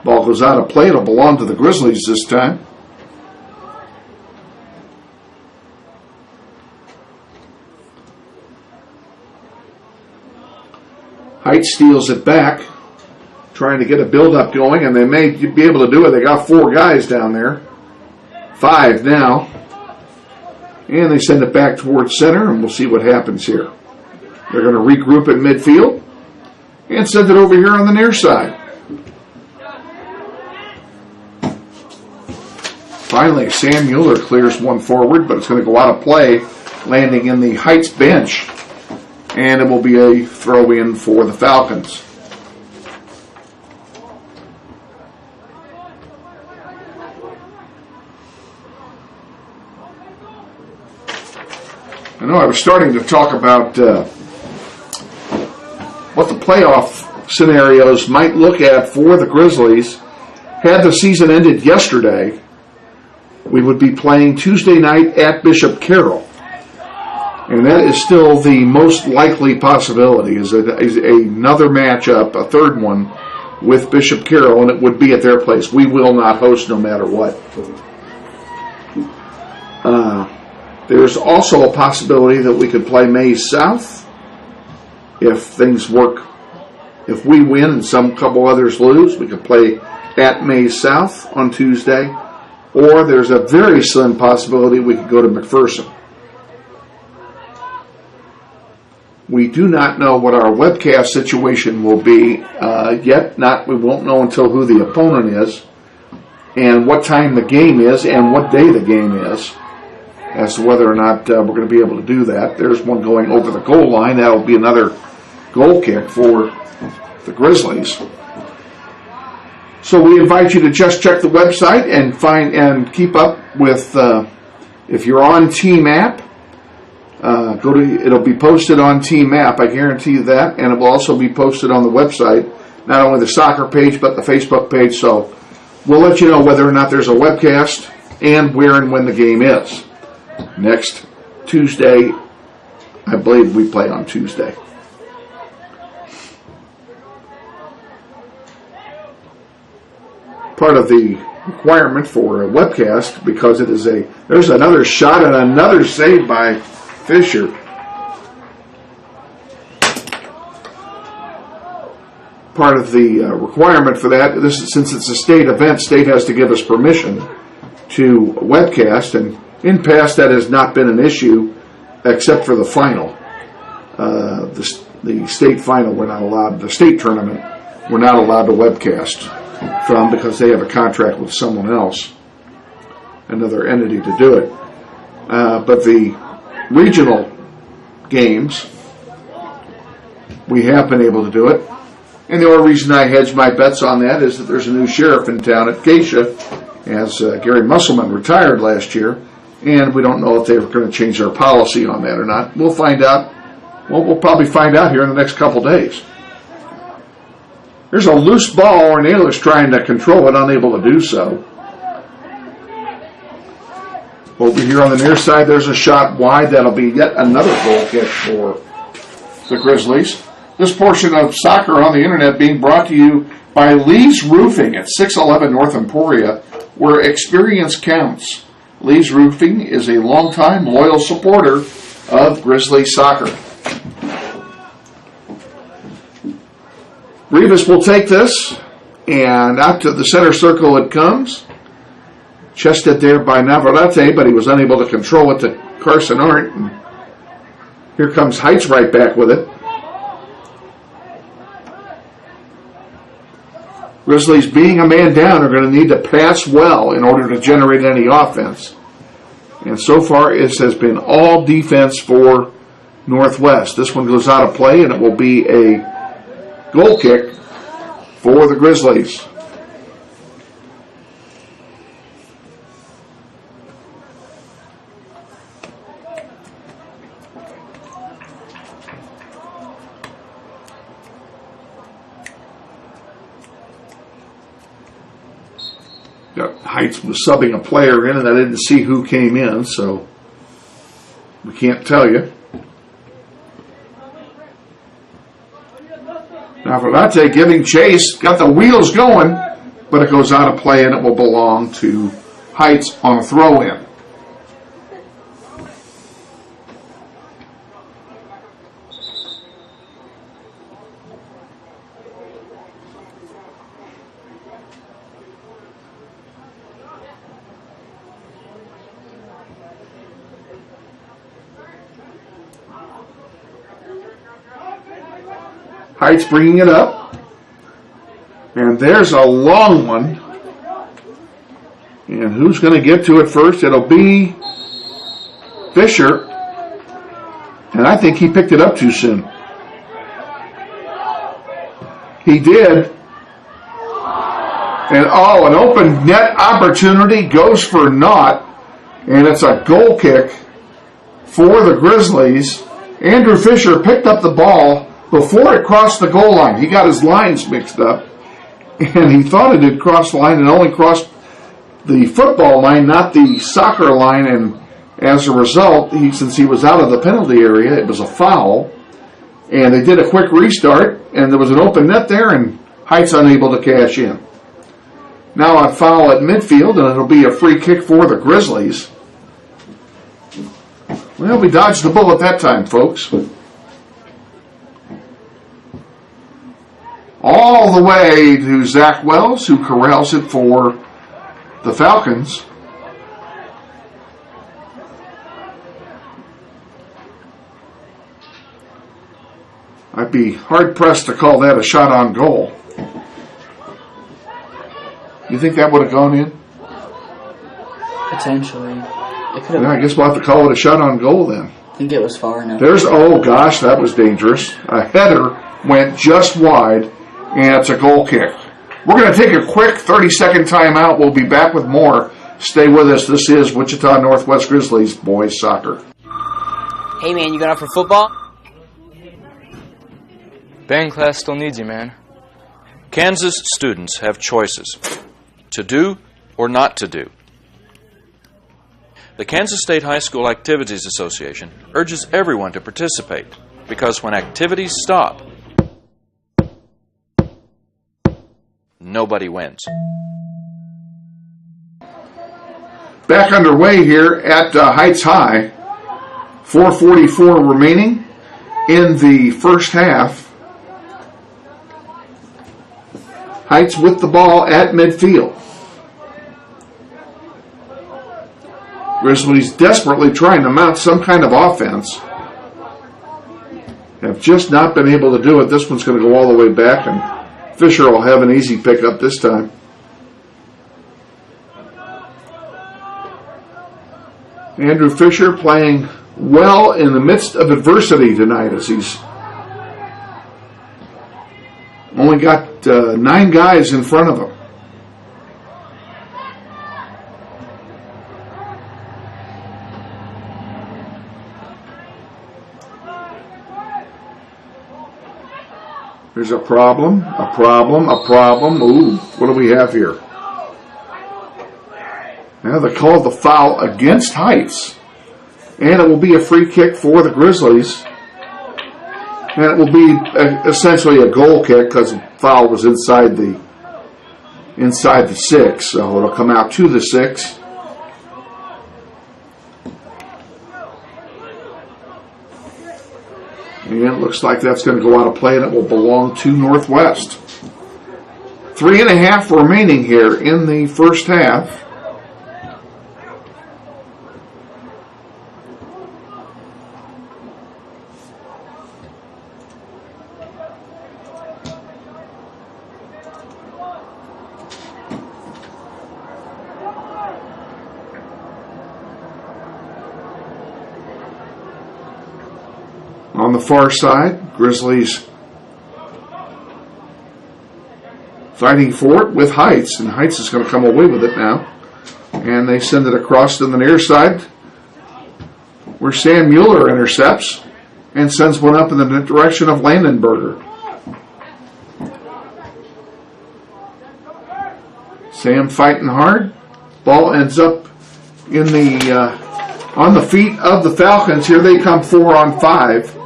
Ball goes out of play. It'll belong to the Grizzlies this time. Heights steals it back, trying to get a build-up going, and they may be able to do it. They got 4 guys down there. 5 now. And they send it back towards center, and we'll see what happens here. They're going to regroup at midfield. and send it over here on the near side. Finally, Sam Mueller clears one forward, but it's going to go out of play, landing in the Heights bench, and it will be a throw-in for the Falcons. I know I was starting to talk about what the playoff scenarios might look at for the Grizzlies. Had the season ended yesterday, we would be playing Tuesday night at Bishop Carroll. And that is still the most likely possibility, is another matchup, a third one, with Bishop Carroll, and it would be at their place. We will not host no matter what. There's also a possibility that we could play Mays South if things work. If we win and some couple others lose, we could play at Mays South on Tuesday. Or there's a very slim possibility we could go to McPherson. We do not know what our webcast situation will be yet. We won't know until who the opponent is and what time the game is and what day the game is, as to whether or not we're going to be able to do that. There's one going over the goal line. That'll be another goal kick for the Grizzlies. So we invite you to just check the website and find and keep up with, if you're on Team App, it'll be posted on Team App, I guarantee you that, and it will also be posted on the website, not only the soccer page, but the Facebook page. So we'll let you know whether or not there's a webcast and where and when the game is. Next Tuesday, I believe we play on Tuesday. Part of the requirement for a webcast, because there's another shot and another save by Fisher. Part of the requirement for that, since it's a state event, state has to give us permission to webcast, and in past that has not been an issue, except for the final. The state final, we're not allowed. The state tournament, we're not allowed to webcast from, because they have a contract with someone else, another entity, to do it. But the regional games, we have been able to do it. And the only reason I hedge my bets on that is that there's a new sheriff in town at Geisha, as Gary Musselman retired last year, and we don't know if they're going to change their policy on that or not. We'll find out. Well, we'll probably find out here in the next couple days. There's a loose ball, and Naylor's trying to control it, unable to do so. Over here on the near side, there's a shot wide. That'll be yet another goal kick for the Grizzlies. This portion of Soccer on the Internet being brought to you by Lee's Roofing at 611 North Emporia, where experience counts. Lee's Roofing is a longtime loyal supporter of Grizzly soccer. Rivas will take this, and out to the center circle it comes. Chested there by Navarrete, but he was unable to control it to Carson Arndt. And here comes Heights right back with it. Grizzlies, being a man down, are going to need to pass well in order to generate any offense. And so far, it has been all defense for Northwest. This one goes out of play, and it will be a goal kick for the Grizzlies. Heights was subbing a player in, and I didn't see who came in, so we can't tell you. Navarrete giving chase, got the wheels going, but it goes out of play, and it will belong to Heights on a throw-in. Heights bringing it up. And there's a long one. And who's going to get to it first? It'll be Fisher. And I think he picked it up too soon. He did. And an open net opportunity goes for naught. And it's a goal kick for the Grizzlies. Andrew Fisher picked up the ball before it crossed the goal line. He got his lines mixed up. And he thought it had crossed the line and only crossed the football line, not the soccer line. And as a result, since he was out of the penalty area, it was a foul. And they did a quick restart, and there was an open net there, and Heights unable to cash in. Now a foul at midfield, and it'll be a free kick for the Grizzlies. Well, we dodged the bullet that time, folks. All the way to Zach Wells, who corrals it for the Falcons. I'd be hard-pressed to call that a shot on goal. You think that would have gone in? Potentially. It could have. Yeah, I guess we'll have to call it a shot on goal then. I think it was far enough. Oh gosh, that was dangerous. A header went just wide, and it's a goal kick. We're going to take a quick 30-second timeout. We'll be back with more. Stay with us. This is Wichita Northwest Grizzlies boys soccer. Hey man, you going out for football? Band class still needs you, man. Kansas students have choices to do or not to do. The Kansas State High School Activities Association urges everyone to participate because when activities stop, nobody wins. Back underway here at Heights High. 4:44 remaining in the first half. Heights with the ball at midfield. Grizzlies desperately trying to mount some kind of offense. Have just not been able to do it. This one's going to go all the way back, and Fisher will have an easy pickup this time. Andrew Fisher playing well in the midst of adversity tonight as he's only got 9 guys in front of him. There's a problem. Ooh, what do we have here? Now they called the foul against Heights. And it will be a free kick for the Grizzlies. And it will be essentially a goal kick because the foul was inside the 6. So it'll come out to the 6. And it looks like that's going to go out of play and it will belong to Northwest. 3.5 remaining here in the first half. On the far side, Grizzlies fighting for it with Heights, and Heights is going to come away with it now. And they send it across to the near side, where Sam Mueller intercepts and sends one up in the direction of Landenberger. Sam fighting hard. Ball ends up in the on the feet of the Falcons. Here they come 4-on-5.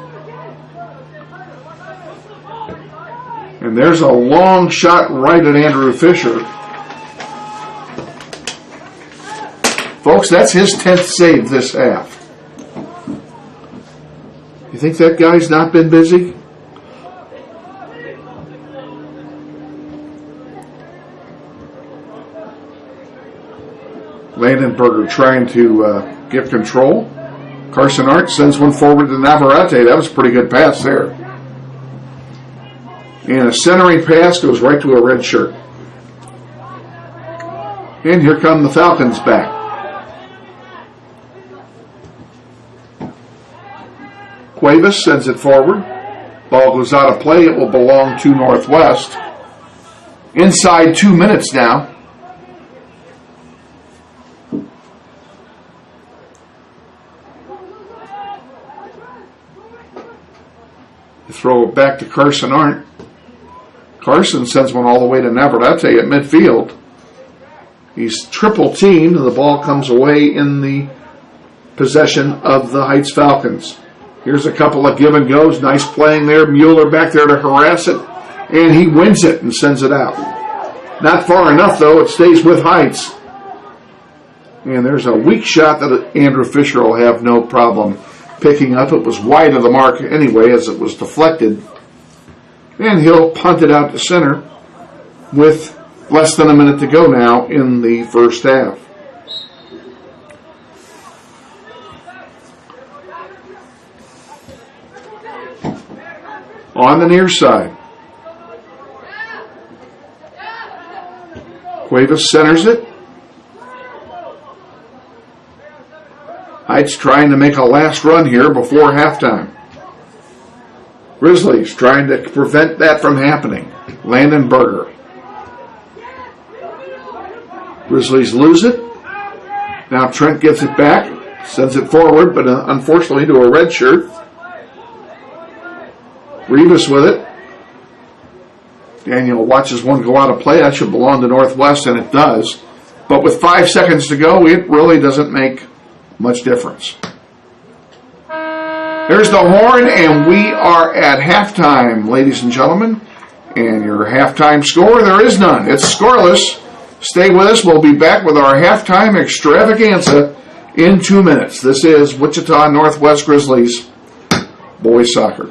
And there's a long shot right at Andrew Fisher. Folks, that's his 10th save this half. You think that guy's not been busy? Landenberger trying to get control. Carson Arndt sends one forward to Navarrete. That was a pretty good pass there. And a centering pass goes right to a red shirt. And here come the Falcons back. Cuevas sends it forward. Ball goes out of play. It will belong to Northwest. Inside 2 minutes now. Throw it back to Carson Arndt. Carson sends one all the way to Neverett. I'll tell you, at midfield, he's triple teamed, and the ball comes away in the possession of the Heights Falcons. Here's a couple of give and goes. Nice playing there. Mueller back there to harass it, and he wins it and sends it out. Not far enough, though. It stays with Heights. And there's a weak shot that Andrew Fisher will have no problem picking up. It was wide of the mark anyway as it was deflected. And he'll punt it out to center with less than a minute to go now in the first half. On the near side, Cuevas centers it. Heights trying to make a last run here before halftime. Grizzlies trying to prevent that from happening. Landon Berger. Grizzlies lose it. Now Trent gets it back, sends it forward, but unfortunately to a red shirt. Rivas with it. Daniel watches one go out of play. That should belong to Northwest, and it does. But with 5 seconds to go, it really doesn't make much difference. There's the horn, and we are at halftime, ladies and gentlemen. And your halftime score, there is none. It's scoreless. Stay with us. We'll be back with our halftime extravaganza in 2 minutes. This is Wichita Northwest Grizzlies boys soccer.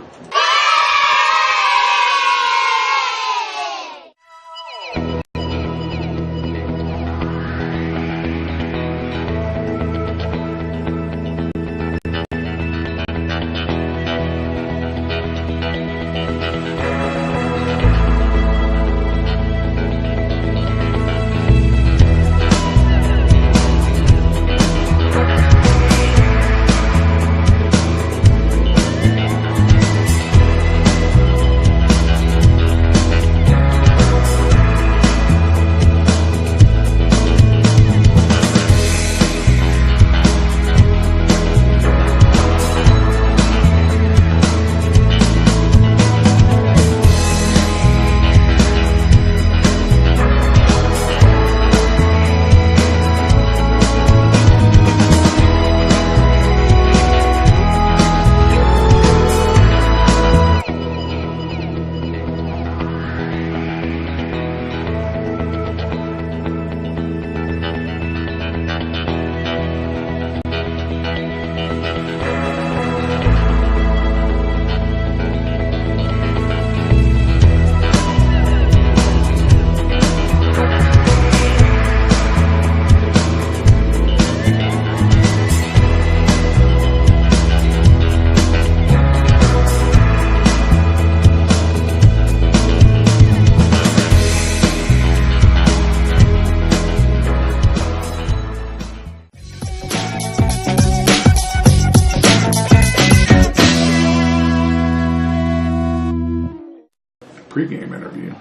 Pregame interview.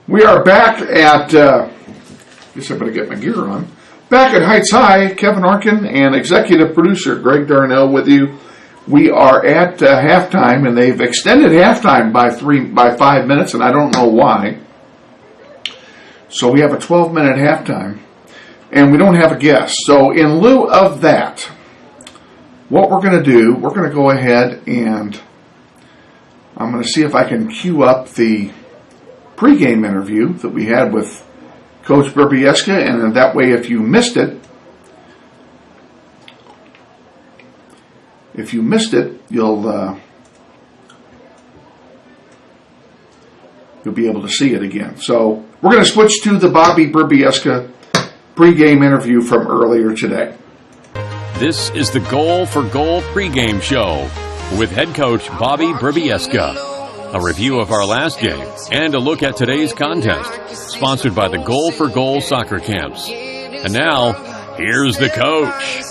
We are back at, guess I better get my gear on. Back at Heights High, Kevin Arkin and executive producer Greg Darnell with you. We are at halftime, and they've extended halftime by 5 minutes, and I don't know why. So we have a 12-minute halftime, and we don't have a guest. So in lieu of that, what we're going to do, we're going to go ahead and I'm going to see if I can cue up the pregame interview that we had with Coach Berbieska, and that way if you missed it, you'll be able to see it again. So we're going to switch to the Bobby Berbieska pregame interview from earlier today. This is the Goal for Goal pregame show with head coach Bobby Berbieska. a review of our last game, and a look at today's contest, sponsored by the Goal for Goal soccer camps. And now, here's the coach.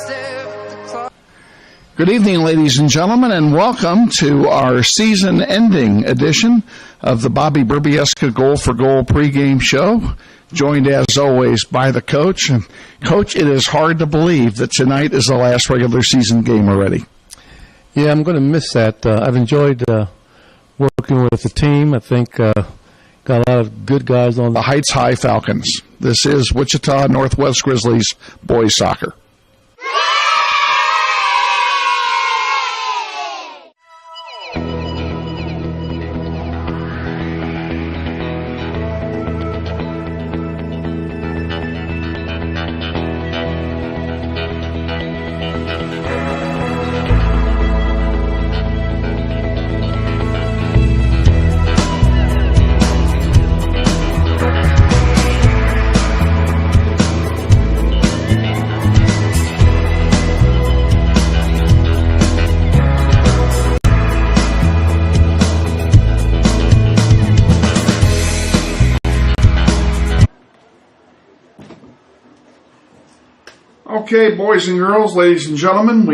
Good evening, ladies and gentlemen, and welcome to our season-ending edition of the Bobby Burbieska Goal for Goal pregame show, joined as always by the coach. And Coach, it is hard to believe that tonight is the last regular season game already. Yeah, I'm going to miss that. I've enjoyed working with the team. I think got a lot of good guys on The Heights High Falcons. This is Wichita Northwest Grizzlies boys soccer. Okay, boys and girls, ladies and gentlemen,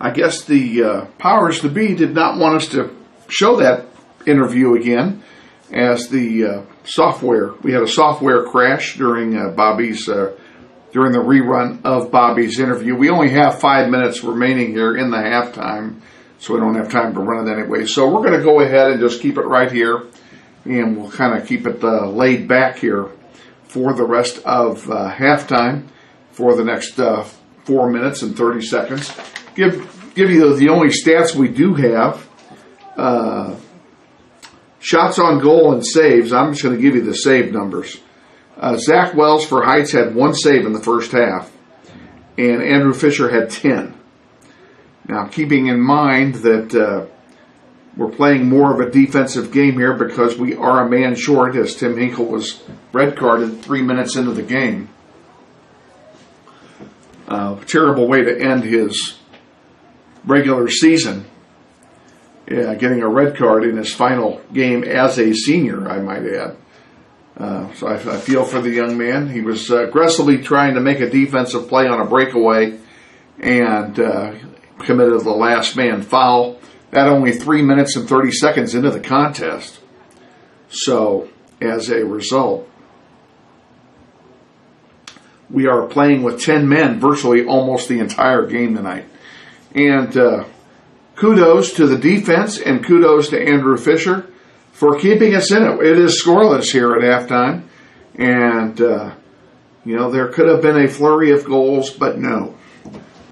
I guess the powers to be did not want us to show that interview again, as we had a software crash during during the rerun of Bobby's interview. We only have 5 minutes remaining here in the halftime, so we don't have time to run it anyway. So we're going to go ahead and just keep it right here, and we'll kind of keep it laid back here for the rest of halftime, for the next 4 minutes and 30 seconds. Give you the only stats we do have. Shots on goal and saves. I'm just going to give you the save numbers. Zach Wells for Heights had 1 save in the first half, and Andrew Fisher had 10. Now, keeping in mind that we're playing more of a defensive game here because we are a man short, as Tim Hinkle was red carded 3 minutes into the game. Terrible way to end his regular season, getting a red card in his final game as a senior, I might add. So I feel for the young man. He was aggressively trying to make a defensive play on a breakaway and committed the last man foul. That only 3 minutes and 30 seconds into the contest. So, as a result, we are playing with 10 men virtually almost the entire game tonight. And kudos to the defense and kudos to Andrew Fisher for keeping us in it. It is scoreless here at halftime. And, there could have been a flurry of goals, but no,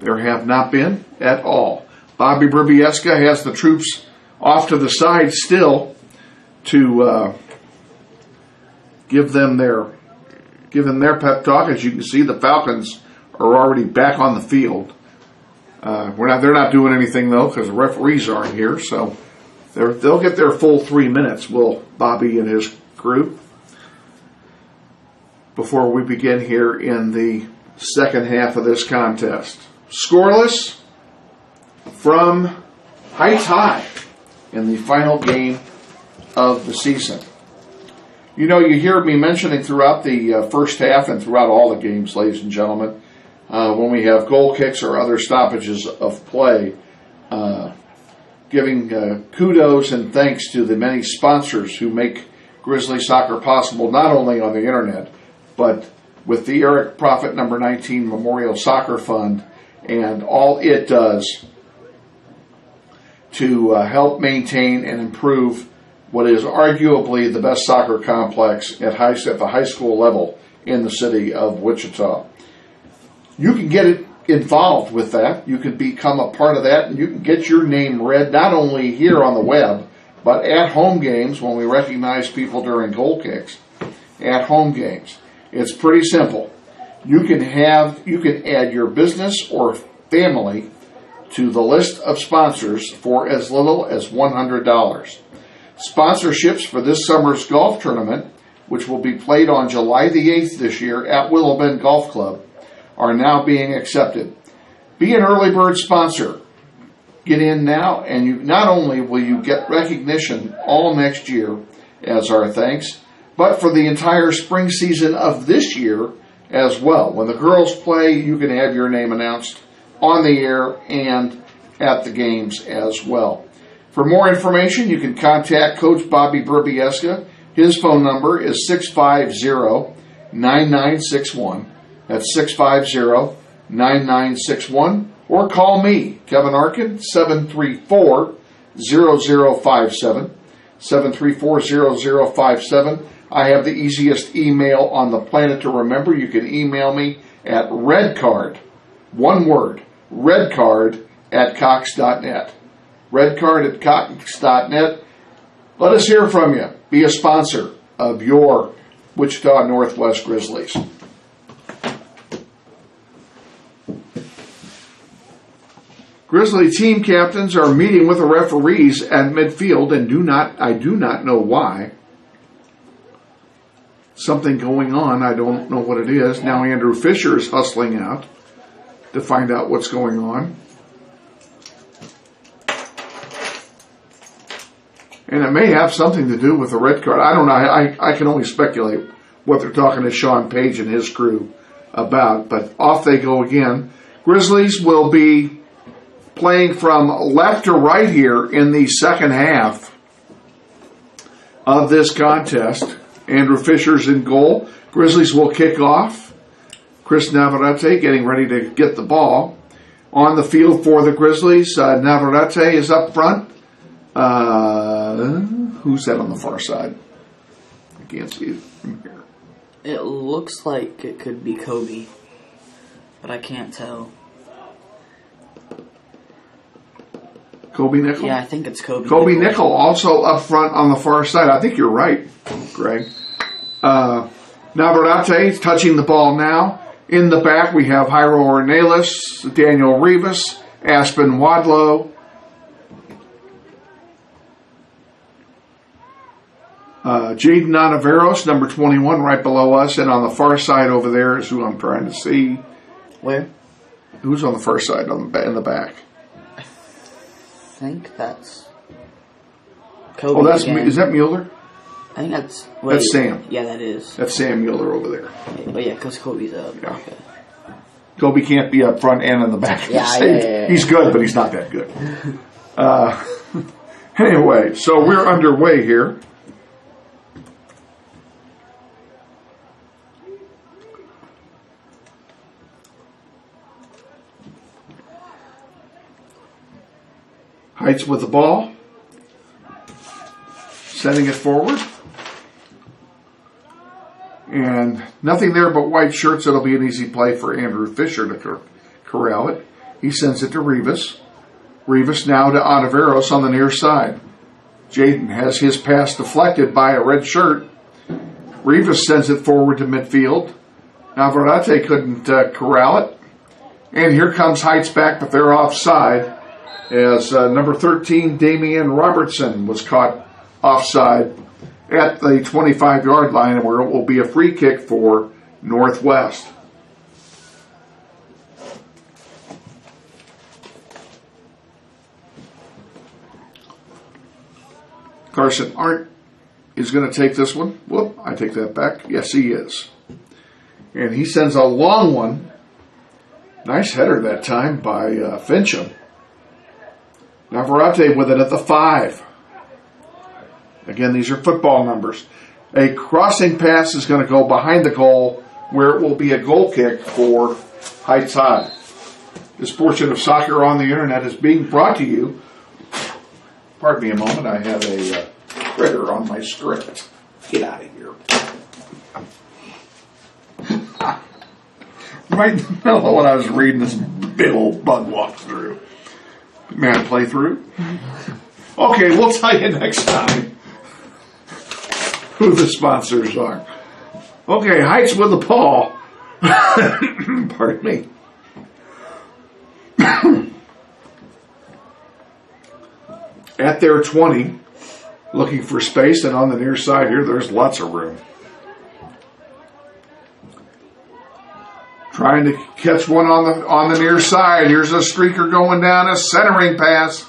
there have not been at all. Bobby Burbieska has the troops off to the side still to give them their pep talk. As you can see, the Falcons are already back on the field. They're not doing anything though because the referees aren't here, so they'll get their full 3 minutes. Will Bobby and his crew, before we begin here in the second half of this contest. Scoreless from Heights High in the final game of the season. You hear me mentioning throughout the first half and throughout all the games, ladies and gentlemen, when we have goal kicks or other stoppages of play, giving kudos and thanks to the many sponsors who make Grizzly soccer possible, not only on the internet, but with the Eric Prophet number 19 Memorial Soccer Fund and all it does to help maintain and improve what is arguably the best soccer complex at the high school level in the city of Wichita. You can get involved with that. You can become a part of that, and you can get your name read not only here on the web, but at home games when we recognize people during goal kicks. At home games. It's pretty simple. You can add your business or family to the list of sponsors for as little as $100. Sponsorships for this summer's golf tournament, which will be played on July the 8th this year at Willow Bend Golf Club, are now being accepted. Be an early bird sponsor. Get in now, and you not only will you get recognition all next year as our thanks, but for the entire spring season of this year as well. When the girls play, you can have your name announced on the air and at the games as well. For more information, you can contact Coach Bobby Burbieska. His phone number is 650-9961. That's 650-9961. Or call me, Kevin Arkin, 734-0057. 734-0057. I have the easiest email on the planet to remember. You can email me at redcard, one word, redcard@cox.net. Redcard@cox.net. Let us hear from you. Be a sponsor of your Wichita Northwest Grizzlies. Grizzly team captains are meeting with the referees at midfield and I do not know why. Something going on, I don't know what it is. Now Andrew Fisher is hustling out to find out what's going on. And it may have something to do with the red card. I don't know. I can only speculate what they're talking to Sean Page and his crew about. But off they go again. Grizzlies will be playing from left to right here in the second half of this contest. Andrew Fisher's in goal. Grizzlies will kick off. Chris Navarrete getting ready to get the ball. On the field for the Grizzlies, Navarrete is up front. Who's that on the far side? I can't see it from here. It looks like it could be Kobe, but I can't tell. Kobe Nickel? Yeah, I think it's Kobe. Kobe Nickel also up front on the far side. I think you're right, Greg. Navarrete touching the ball now. In the back, we have Jairo Ornelas, Daniel Rivas, Aspen Wadlow, Jaden Ontiveros, number 21, right below us. And on the far side over there is who I'm trying to see. Where? Who's on the far side in the back? I think that's Kobe. Oh, that's again. Is that Mueller? I think that's... That's Sam. Yeah, that is. That's Sam Mueller over there. Oh, yeah, because Kobe's up. Yeah. Okay. Kobe can't be up front and in the back. Yeah. He's good, but he's not that good. Anyway, so we're underway here. Heights with the ball. Sending it forward. And nothing there but white shirts. It'll be an easy play for Andrew Fisher to corral it. He sends it to Rivas. Rivas now to Ontiveros on the near side. Jaden has his pass deflected by a red shirt. Rivas sends it forward to midfield. Navarrete couldn't corral it. And here comes Heights back, but they're offside as number 13, Damian Robertson, was caught offside at the 25-yard line, where it will be a free kick for Northwest. Carson Arndt is going to take this one. Whoop, I take that back. Yes, he is. And he sends a long one. Nice header that time by Fincham. Navarrete with it at the 5. Again, these are football numbers. A crossing pass is going to go behind the goal, where it will be a goal kick for Heights High. This portion of Soccer on the Internet is being brought to you. Pardon me a moment, I have a critter on my script. Get out of here. Right in the middle of what I was reading, this big old bug walked through. May I play through? Okay, we'll tell you next time who the sponsors are. Okay, Heights with the ball. Pardon me. At their 20, looking for space, and on the near side here, there's lots of room. Trying to catch one on the near side. Here's a streaker going down, a centering pass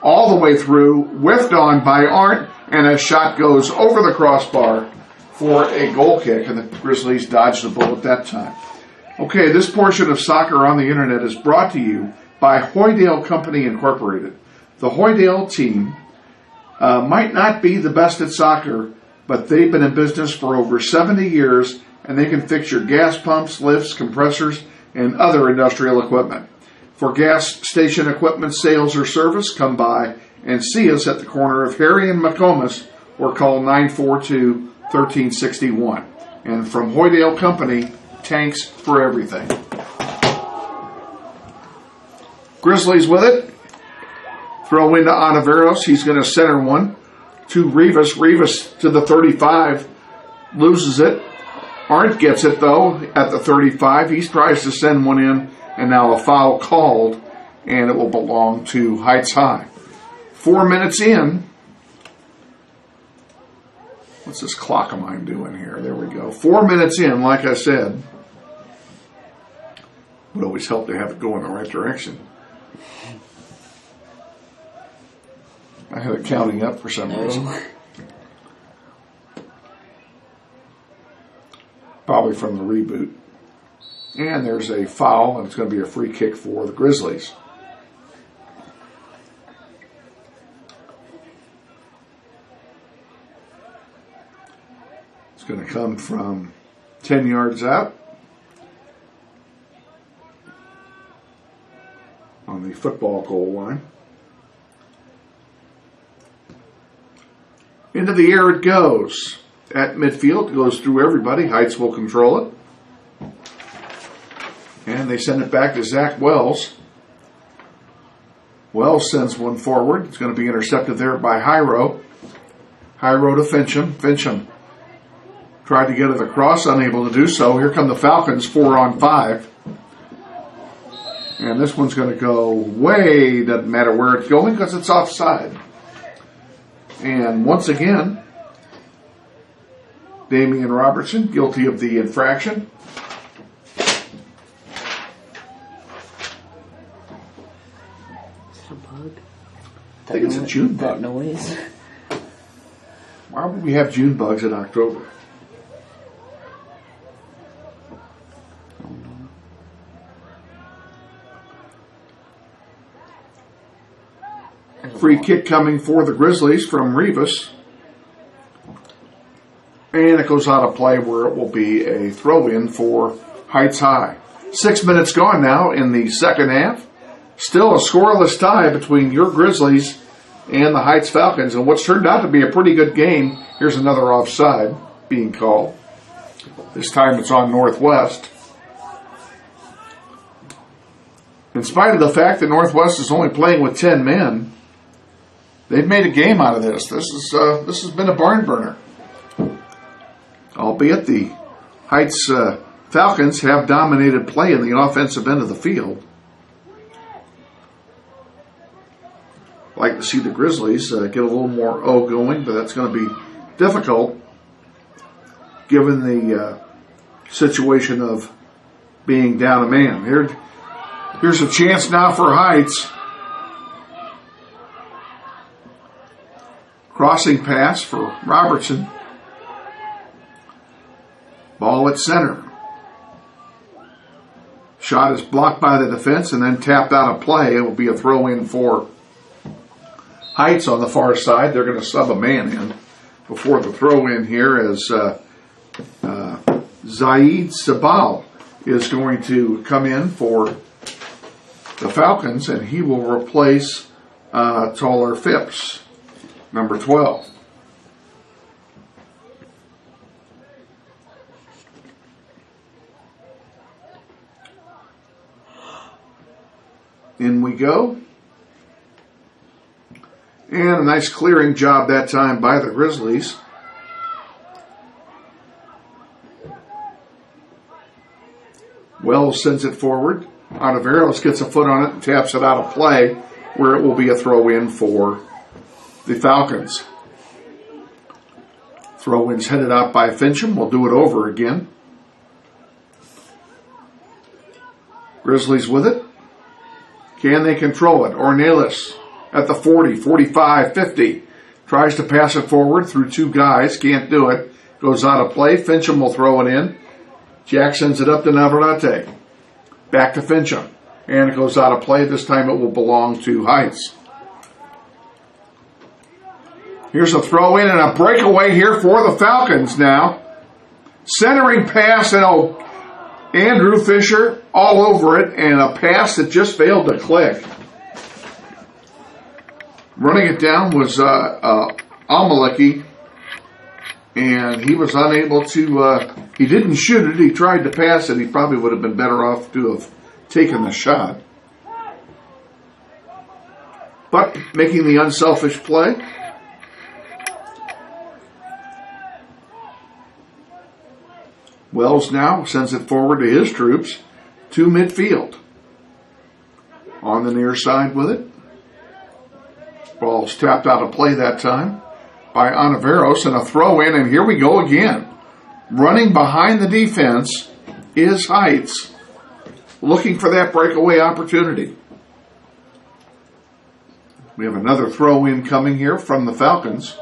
all the way through, whiffed on by Arndt, and a shot goes over the crossbar for a goal kick, and the Grizzlies dodged the bullet that time. Okay, this portion of Soccer on the Internet is brought to you by Hoydale Company Incorporated. The Hoydale team might not be the best at soccer, but they've been in business for over 70 years, and they can fix your gas pumps, lifts, compressors, and other industrial equipment. For gas station equipment sales or service, come by and see us at the corner of Harry and McComas or call 942-1361. And from Hoydale Company, tanks for everything. Grizzlies with it. Throw into Ontiveros. He's going to center one to Rivas. Rivas to the 35. Loses it. Arndt gets it, though, at the 35. He tries to send one in, and now a foul called, and it will belong to Heights High. 4 minutes in. What's this clock of mine doing here? There we go. 4 minutes in, like I said. Would always help to have it go in the right direction. I had it counting up for some reason. Probably from the reboot. And there's a foul, and it's going to be a free kick for the Grizzlies. It's going to come from 10 yards out on the football goal line. Into the air it goes. At midfield, it goes through everybody. Heights will control it. And they send it back to Zach Wells. Wells sends one forward. It's going to be intercepted there by Hyro. Hyro to Fincham. Fincham tried to get it across, unable to do so. Here come the Falcons, 4-on-5. And this one's going to go way, doesn't matter where it's going because it's offside. And once again, Damian Robertson, guilty of the infraction. Is it a bug? I think it's a June bug. That noise. Why would we have June bugs in October? Free kick coming for the Grizzlies from Rivas. And it goes out of play where it will be a throw-in for Heights High. 6 minutes gone now in the second half. Still a scoreless tie between your Grizzlies and the Heights Falcons. And what's turned out to be a pretty good game. Here's another offside being called. This time it's on Northwest. In spite of the fact that Northwest is only playing with 10 men, they've made a game out of this. This has been a barn burner. Albeit the Heights Falcons have dominated play in the offensive end of the field. I'd like to see the Grizzlies get a little more going, but that's going to be difficult given the situation of being down a man. Here's a chance now for Heights. Crossing pass for Robertson. Ball at center. Shot is blocked by the defense and then tapped out of play. It will be a throw-in for Heights on the far side. They're going to sub a man in before the throw-in here as Zaid Sabal is going to come in for the Falcons, and he will replace Taller Phipps, number 12. In we go. And a nice clearing job that time by the Grizzlies. Wells sends it forward. Ontiveros gets a foot on it and taps it out of play, where it will be a throw-in for the Falcons. Throw-in's headed out by Fincham. We'll do it over again. Grizzlies with it. Can they control it? Ornelas at the 40, 45, 50. Tries to pass it forward through two guys. Can't do it. Goes out of play. Fincham will throw it in. Jack sends it up to Navarrete. Back to Fincham. And it goes out of play. This time it will belong to Heights. Here's a throw in and a breakaway here for the Falcons now. Centering pass and Andrew Fisher all over it, and a pass that just failed to click. Running it down was Amaleki, and he was unable to, he didn't shoot it, he tried to pass it. He probably would have been better off to have taken the shot. But making the unselfish play. Wells now sends it forward to his troops to midfield. On the near side with it. Ball's tapped out of play that time by Anaveros, and a throw in, and here we go again. Running behind the defense is Heights, looking for that breakaway opportunity. We have another throw in coming here from the Falcons.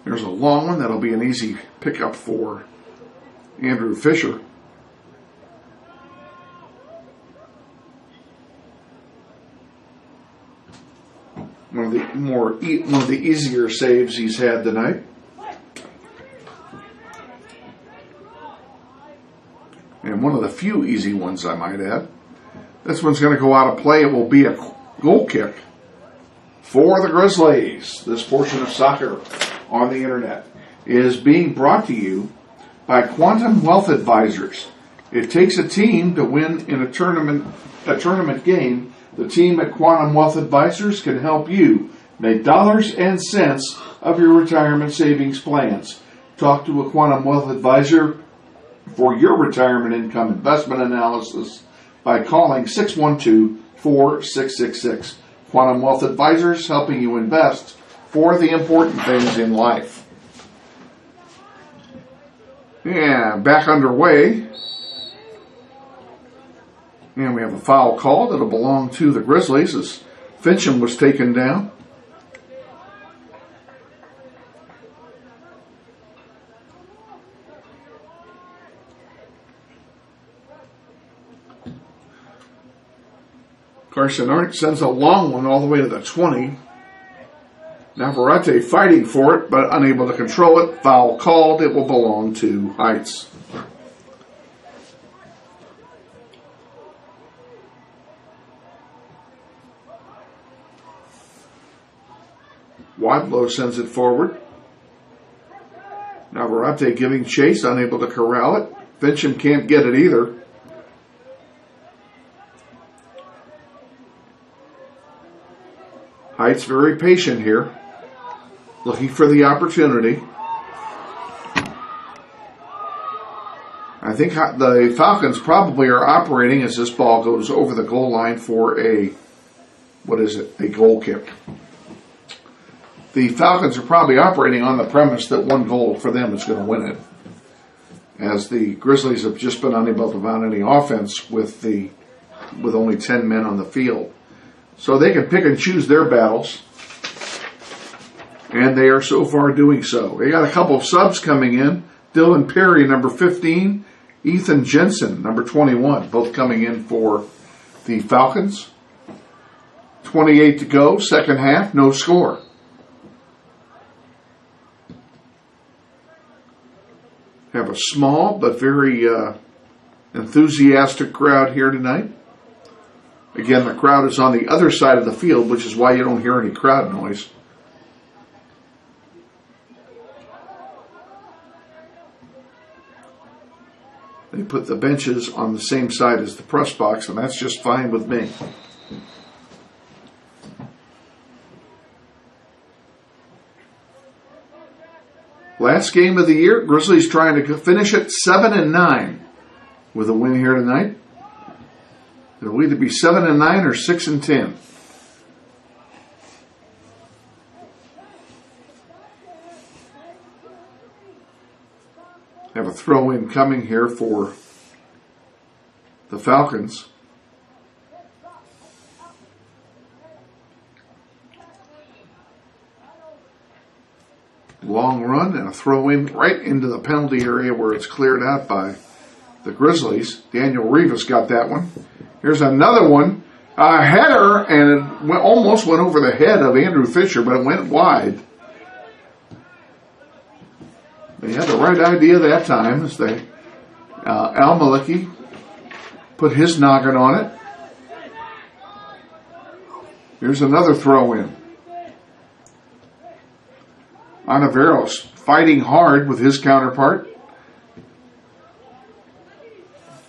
There's a long one. That'll be an easy pickup for Andrew Fisher. One of the easier saves he's had tonight. And one of the few easy ones, I might add. This one's going to go out of play. It will be a goal kick for the Grizzlies. This portion of soccer on the internet is being brought to you by Quantum Wealth Advisors. It takes a team to win in a tournament game. The team at Quantum Wealth Advisors can help you make dollars and cents of your retirement savings plans. Talk to a Quantum Wealth Advisor for your retirement income investment analysis by calling 612-4666. Quantum Wealth Advisors, helping you invest for the important things in life. And back underway. And we have a foul call that'll belong to the Grizzlies as Fincham was taken down. Carson Arndt sends a long one all the way to the 20. Navarrete fighting for it, but unable to control it. Foul called. It will belong to Heights. Wadlow sends it forward. Navarrete giving chase, unable to corral it. Fincham can't get it either. Heights very patient here, looking for the opportunity. I think the Falcons probably are operating as this ball goes over the goal line for a goal kick. The Falcons are probably operating on the premise that one goal for them is going to win it, as the Grizzlies have just been unable to mount any offense with only 10 men on the field. So they can pick and choose their battles, and they are so far doing so. They got a couple of subs coming in. Dylan Perry, number 15, Ethan Jensen, number 21, both coming in for the Falcons. 28 to go, second half, no score. Have a small but very enthusiastic crowd here tonight. Again, the crowd is on the other side of the field, which is why you don't hear any crowd noise. They put the benches on the same side as the press box, and that's just fine with me. Last game of the year, Grizzlies trying to finish it 7-9 with a win here tonight. It'll either be 7-9 or 6-10. Have a throw in coming here for the Falcons. Long run and a throw in right into the penalty area where it's cleared out by the Grizzlies. Daniel Rivas got that one. Here's another one. A header, and it almost went over the head of Andrew Fisher, but it went wide. They had the right idea that time as they Al Maliki put his noggin on it. Here's another throw in. Ontiveros fighting hard with his counterpart.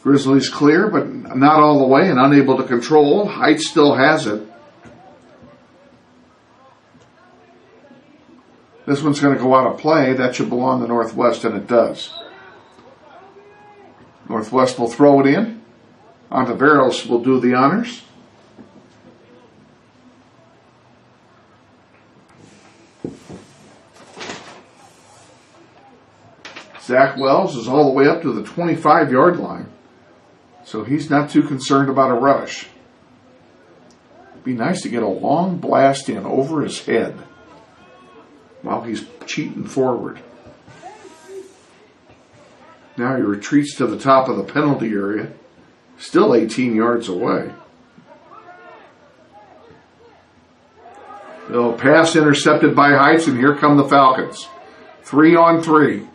Grizzlies clear, but not all the way and unable to control. Heights still has it. This one's going to go out of play. That should belong to Northwest, and it does. Northwest will throw it in. Ontiveros will do the honors. Zach Wells is all the way up to the 25-yard line, so he's not too concerned about a rush. Be nice to get a long blast in over his head while he's cheating forward. Now he retreats to the top of the penalty area, still 18 yards away. The pass intercepted by Heights, and here come the Falcons. 3-on-3.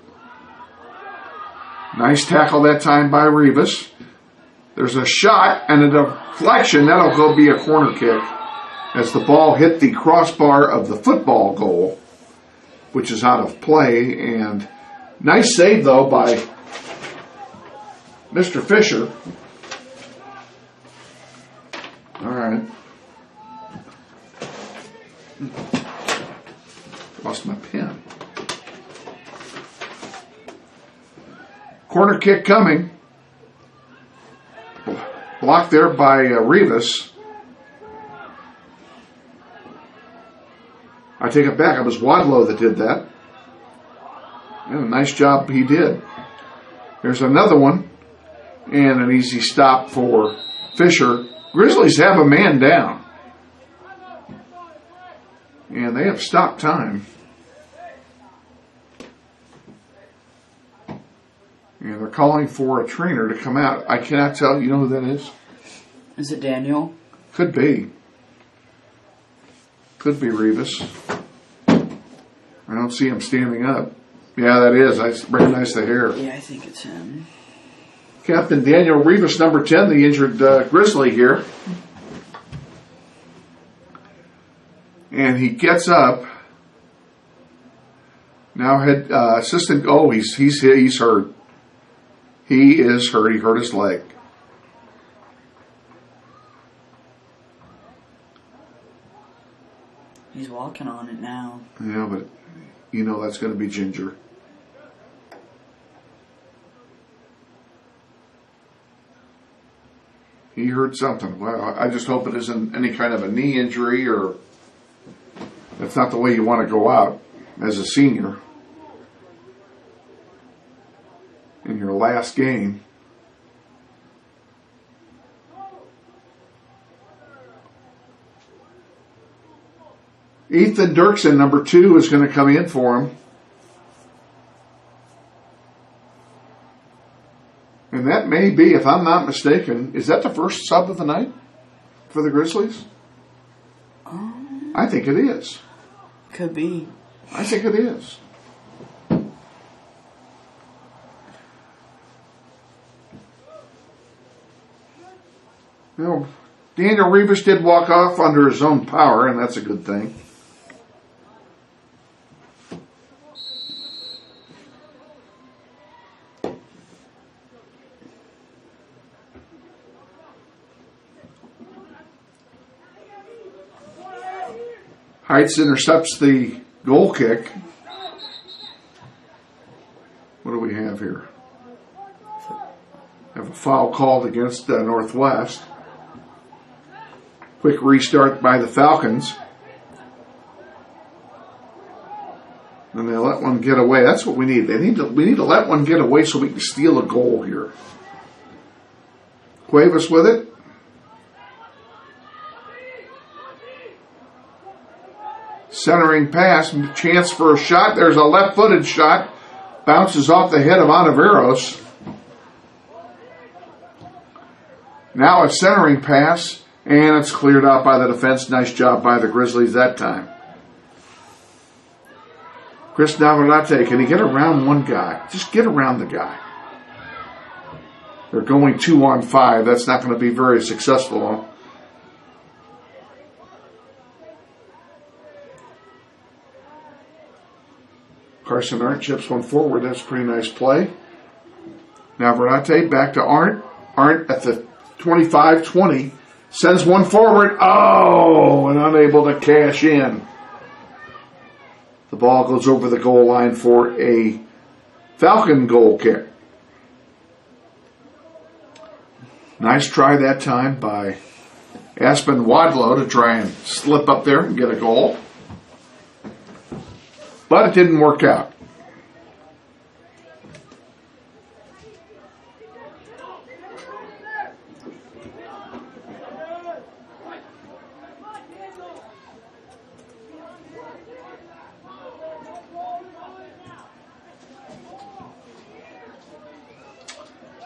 Nice tackle that time by Rivas. There's a shot and a deflection. That'll go be a corner kick as the ball hit the crossbar of the football goal, which is out of play. And nice save, though, by Mr. Fisher. All right. Lost my pen. Corner kick coming. Blocked there by Rivas. I take it back. It was Wadlow that did that. And a nice job he did. There's another one. And an easy stop for Fisher. Grizzlies have a man down. And they have stopped time. And they're calling for a trainer to come out. I cannot tell. You know who that is? Is it Daniel? Could be. Could be Rivas. I don't see him standing up. Yeah, that is. I recognize the hair. Yeah, I think it's him. Captain Daniel Rivas, number 10, the injured Grizzly here. And he gets up. Now head assistant. Oh, he's hurt. He is hurt. He hurt his leg. He's walking on it now. Yeah, but you know that's going to be Ginger. He heard something. Well, I just hope it isn't any kind of a knee injury, or that's not the way you want to go out as a senior in your last game. Ethan Dirksen, number 2, is going to come in for him. And that may be, if I'm not mistaken, is that the first sub of the night for the Grizzlies? I think it is. Could be. I think it is. You know, Daniel Rivas did walk off under his own power, and that's a good thing. Heights intercepts the goal kick. What do we have here? Have a foul called against Northwest. Quick restart by the Falcons. And they let one one get away. That's what we need. We need to let one get away so we can steal a goal here. Cuevas with it. Centering pass, chance for a shot. There's a left-footed shot. Bounces off the head of Ontiveros. Now a centering pass, and it's cleared out by the defense. Nice job by the Grizzlies that time. Chris Navarrete, can he get around one guy? Just get around the guy. They're going 2-on-5. That's not going to be very successful. Carson Arndt chips one forward. That's a pretty nice play. Navarrete back to Arndt. Arndt at the 25-20 sends one forward. Oh, and unable to cash in. The ball goes over the goal line for a Falcon goal kick. Nice try that time by Aspen Wadlow to try and slip up there and get a goal. But it didn't work out.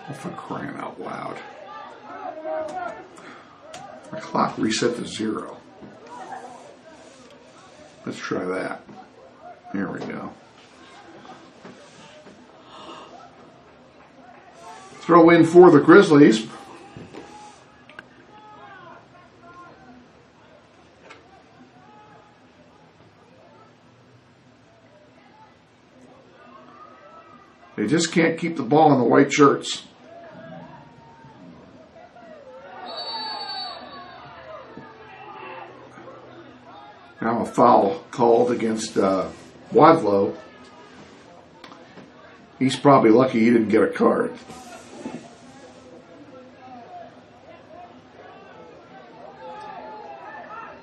Oh, for crying out loud. The clock reset to 0. Let's try that. There we go. Throw in for the Grizzlies. They just can't keep the ball in the white shirts. Now a foul called against Wadlow. He's probably lucky he didn't get a card.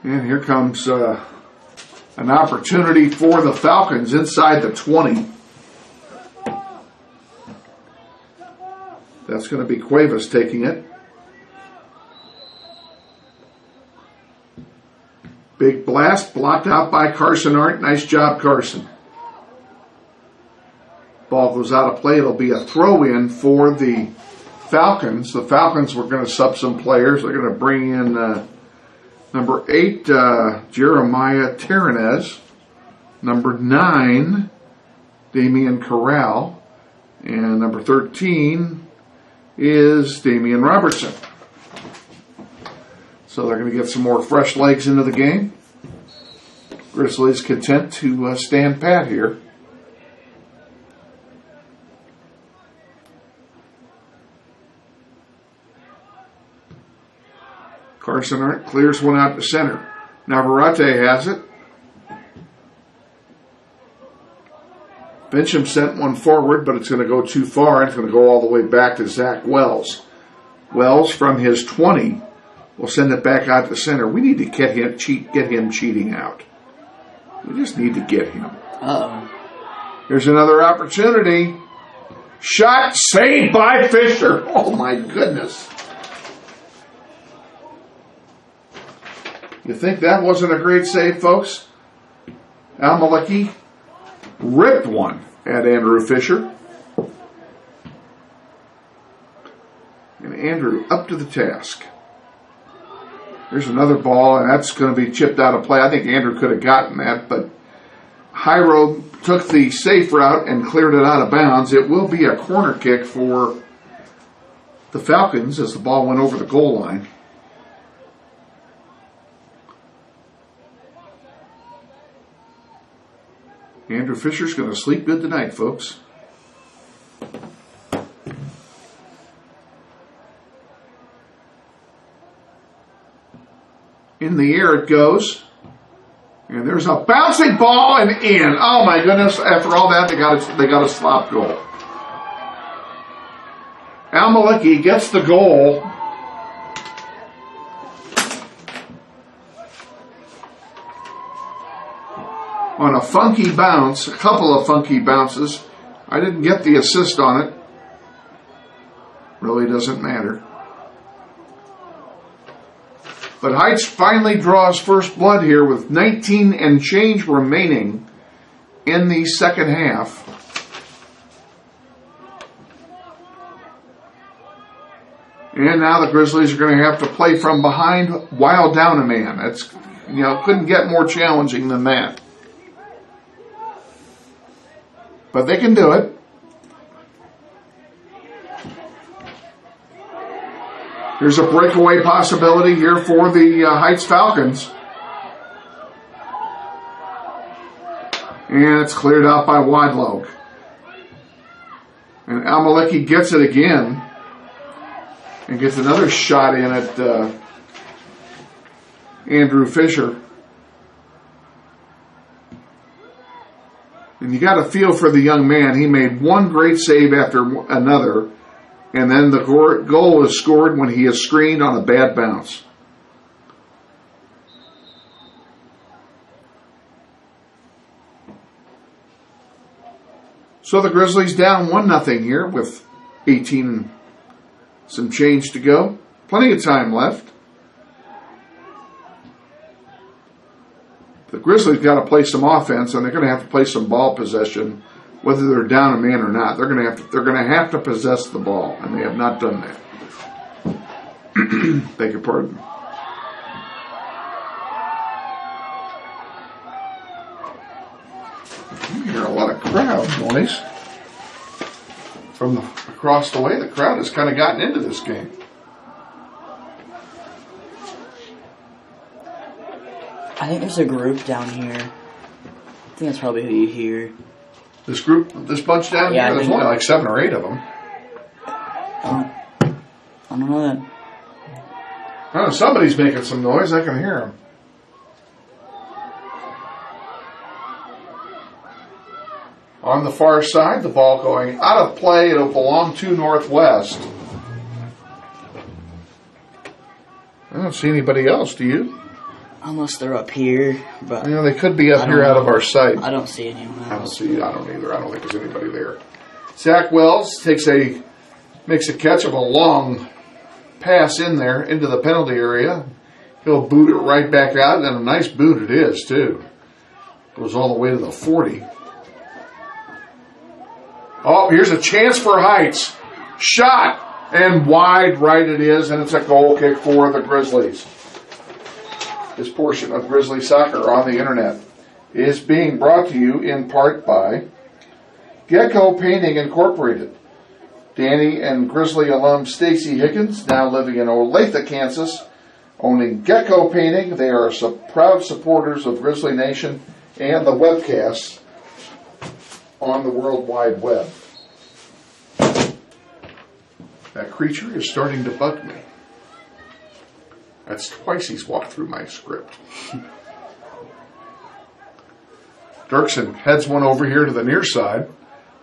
And here comes an opportunity for the Falcons inside the 20. That's going to be Cuevas taking it. Big blast, blocked out by Carson Arndt. Nice job, Carson. Ball goes out of play. It'll be a throw-in for the Falcons. The Falcons were going to sub some players. They're going to bring in number 8, Jeremiah Terranez. Number 9, Damian Corral. And number 13 is Damian Robertson. So they're going to get some more fresh legs into the game. Grizzlies content to stand pat here. Carson Arndt clears one out to center. Navarrete has it. Bencham sent one forward, but it's going to go too far. It's going to go all the way back to Zach Wells. Wells from his 20 will send it back out to center. We need to get him cheating out. We just need to get him. Here's another opportunity. Shot saved by Fisher. Oh my goodness. You think that wasn't a great save, folks? Al-Maliki ripped one at Andrew Fisher. And Andrew up to the task. There's another ball, and that's going to be chipped out of play. I think Andrew could have gotten that, but Hyro took the safe route and cleared it out of bounds. It will be a corner kick for the Falcons as the ball went over the goal line. Andrew Fisher's going to sleep good tonight, folks. In the air it goes. And there's a bouncing ball and in. Oh my goodness, after all that, they got a slop goal. Al-Maliki gets the goal. on a funky bounce, a couple of funky bounces. I didn't get the assist on it. Really doesn't matter. But Heights finally draws first blood here with 19 and change remaining in the second half. And now the Grizzlies are going to have to play from behind while down a man. That's, couldn't get more challenging than that. But they can do it. Here's a breakaway possibility here for the Heights Falcons. And it's cleared out by Wadlow. And Al-Maliki gets it again. And gets another shot in at Andrew Fisher. And you got to feel for the young man. He made one great save after another. And then the goal is scored when he is screened on a bad bounce. So the Grizzlies down 1-0 here with 18 some change to go. Plenty of time left. The Grizzlies got to play some offense, and they're going to have to play some ball possession, whether they're down a man or not. They're going to have to possess the ball, and they have not done that. Beg your pardon. You hear a lot of crowd noise from across the way. The crowd has kind of gotten into this game. I think there's a group down here. I think that's probably who you hear. This group, this bunch down here, there's only like 7 or 8 of them. I don't know that. I don't know, somebody's making some noise. I can hear them. On the far side, the ball going out of play. It'll belong to Northwest. I don't see anybody else, do you? Unless they're up here, but they could be up here out of our sight. I don't see anyone else. I don't either. I don't think there's anybody there. Zach Wells makes a catch of a long pass in there into the penalty area. He'll boot it right back out, and a nice boot it is too. Goes all the way to the 40. Oh, here's a chance for Heights. Shot! And wide right it is, and it's a goal kick for the Grizzlies. This portion of Grizzly Soccer on the internet is being brought to you in part by Gecko Painting Incorporated. Danny and Grizzly alum Stacy Higgins, now living in Olathe, Kansas, owning Gecko Painting. They are proud supporters of Grizzly Nation and the webcasts on the World Wide Web. That creature is starting to bug me. That's twice he's walked through my script. Dirksen heads one over here to the near side.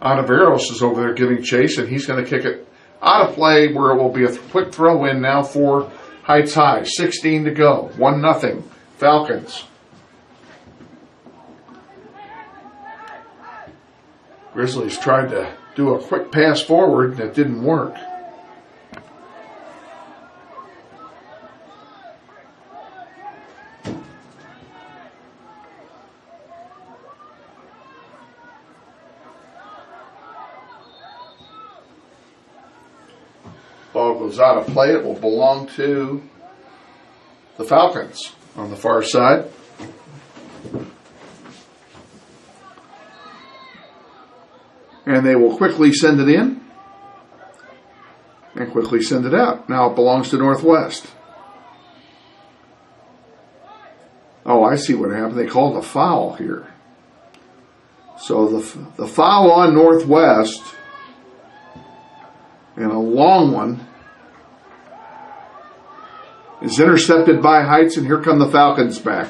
Ontiveros is over there giving chase, and he's going to kick it out of play where it will be a quick throw in now for Heights High. 16 to go. 1-0. Falcons. Grizzlies tried to do a quick pass forward, and it didn't work. Ball goes out of play. It will belong to the Falcons on the far side. And they will quickly send it in and quickly send it out. Now it belongs to Northwest. Oh, I see what happened. They called a foul here. So the foul on Northwest, and a long one, is intercepted by Heights, and here come the Falcons back.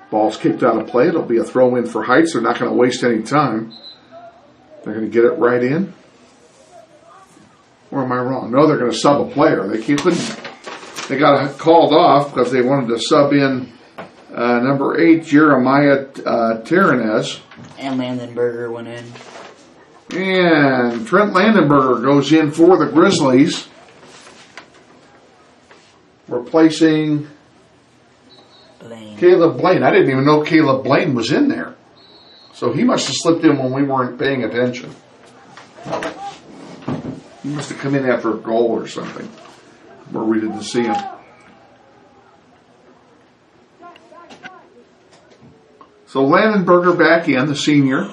Ball's kicked out of play. It'll be a throw in for Heights. They're not going to waste any time. They're going to get it right in. Or am I wrong? No, they're going to sub a player. They got it called off because they wanted to sub in Number 8, Jeremiah Terranez. And Landenberger went in. And Trent Landenberger goes in for the Grizzlies, replacing Caleb Blaine. I didn't even know Caleb Blaine was in there. So he must have slipped in when we weren't paying attention. He must have come in after a goal or something where we didn't see him. So Landenberger back in, the senior.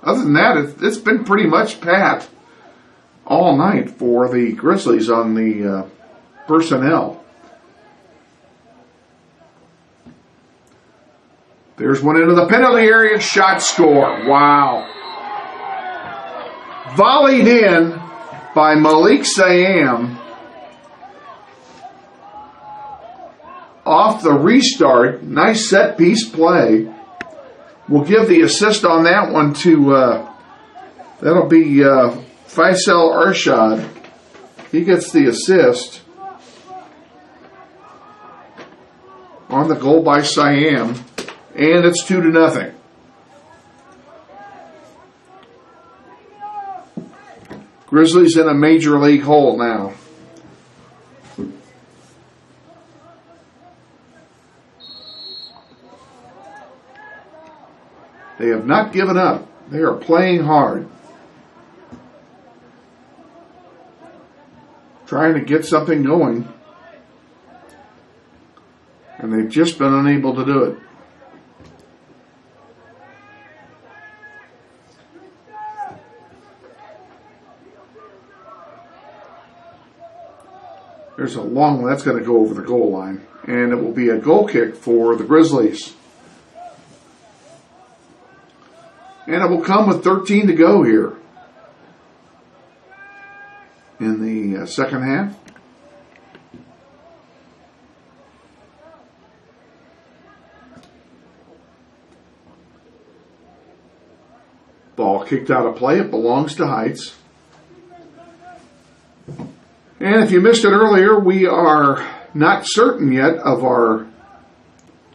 Other than that, it's been pretty much pat all night for the Grizzlies on the personnel. There's one into the penalty area, shot score. Wow. Volleyed in by Malik Siam off the restart. Nice set piece play. We'll give the assist on that one to, that'll be Faisal Arshad. He gets the assist on the goal by Siam, and it's 2-0. Grizzlies in a major league hole now. They have not given up. They are playing hard. Trying to get something going. And they've just been unable to do it. There's a long one. That's going to go over the goal line. And it will be a goal kick for the Grizzlies. And it will come with 13 to go here in the second half. Ball kicked out of play. It belongs to Heights. And if you missed it earlier, we are not certain yet of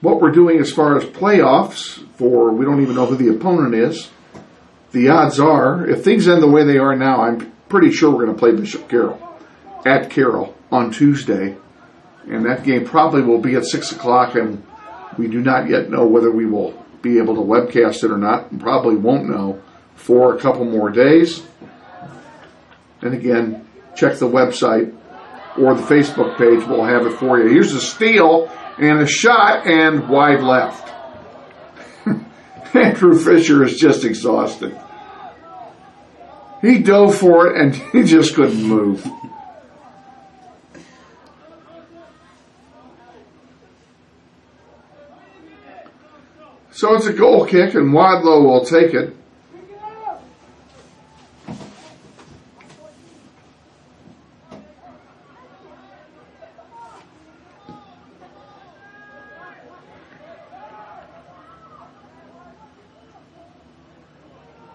what we're doing as far as playoffs. We don't even know who the opponent is. The odds are, if things end the way they are now, I'm pretty sure we're going to play Bishop Carroll at Carroll on Tuesday. And that game probably will be at 6 o'clock, and we do not yet know whether we will be able to webcast it or not, and probably won't know for a couple more days. And again, check the website or the Facebook page. We'll have it for you. Here's a steal and a shot and wide left. Andrew Fisher is just exhausted. He dove for it and he just couldn't move. So it's a goal kick and Wadlow will take it.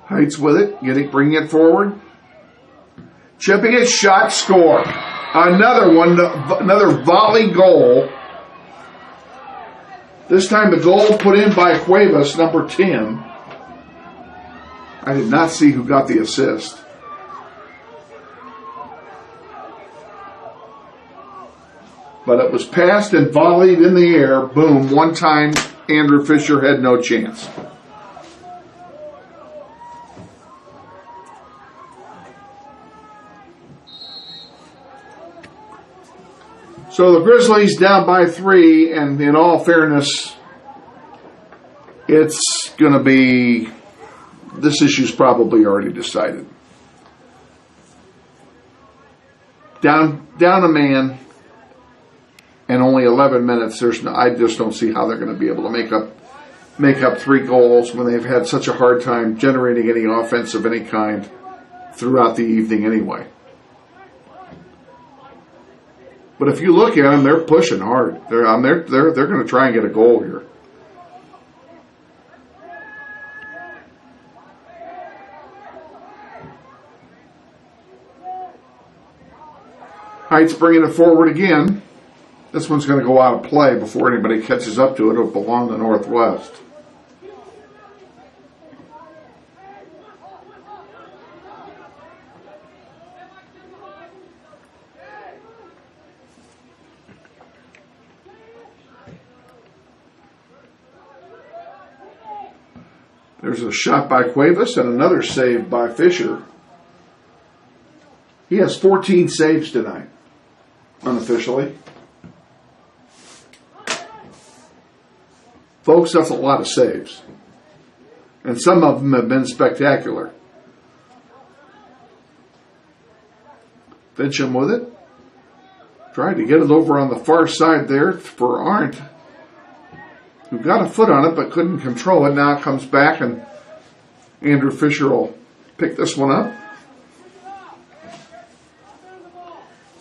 Heights with it, bringing it forward. Chipping it, shot, score. Another one, another volley goal. This time the goal put in by Cuevas, number 10. I did not see who got the assist. But it was passed and volleyed in the air. Boom, one time Andrew Fisher had no chance. So the Grizzlies down by 3, and in all fairness, it's going to be, this issue's probably already decided. Down a man, and only 11 minutes. I just don't see how they're going to be able to make up 3 goals when they've had such a hard time generating any offense of any kind throughout the evening anyway. But if you look at them, they're pushing hard. They're going to try and get a goal here. Heights bringing it forward again. This one's going to go out of play before anybody catches up to it. It'll belong to Northwest. There's a shot by Cuevas and another save by Fisher. He has 14 saves tonight, unofficially. Folks, that's a lot of saves. And some of them have been spectacular. Fincham with it. Tried to get it over on the far side there for Arndt, who got a foot on it but couldn't control it. Now it comes back, and Andrew Fisher will pick this one up.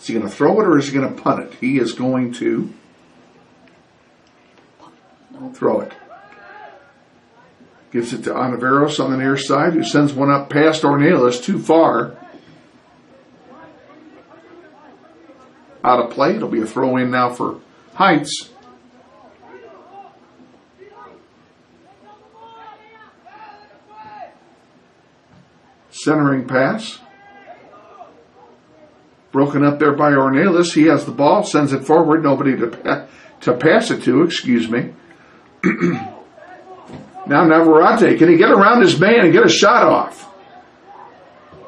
Is he going to throw it or is he going to punt it? He is going to throw it. Gives it to Ontiveros on the near side, who sends one up past Ornelas, too far. Out of play. It'll be a throw in now for Heights. Centering pass. Broken up there by Ornelas. He has the ball, sends it forward. Nobody to pass it to, excuse me. Now Navarrete, can he get around his man and get a shot off?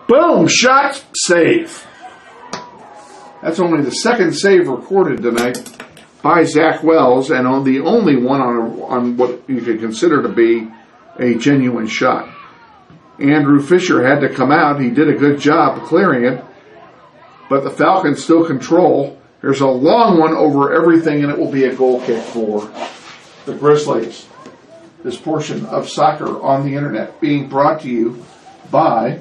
Boom, shot, save. That's only the second save recorded tonight by Zach Wells, and on the only one on what you could consider to be a genuine shot. Andrew Fisher had to come out. He did a good job clearing it, but the Falcons still control. There's a long one over everything, and it will be a goal kick for the Grizzlies. This portion of Soccer on the Internet being brought to you by,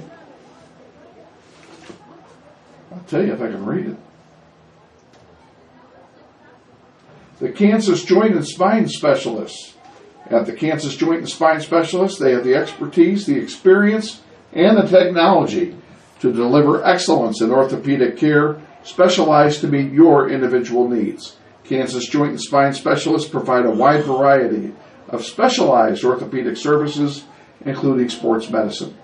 I'll tell you if I can read it, the Kansas Joint and Spine Specialists. At the Kansas Joint and Spine Specialists, they have the expertise, the experience, and the technology to deliver excellence in orthopedic care, specialized to meet your individual needs. Kansas Joint and Spine Specialists provide a wide variety of specialized orthopedic services, including sports medicine.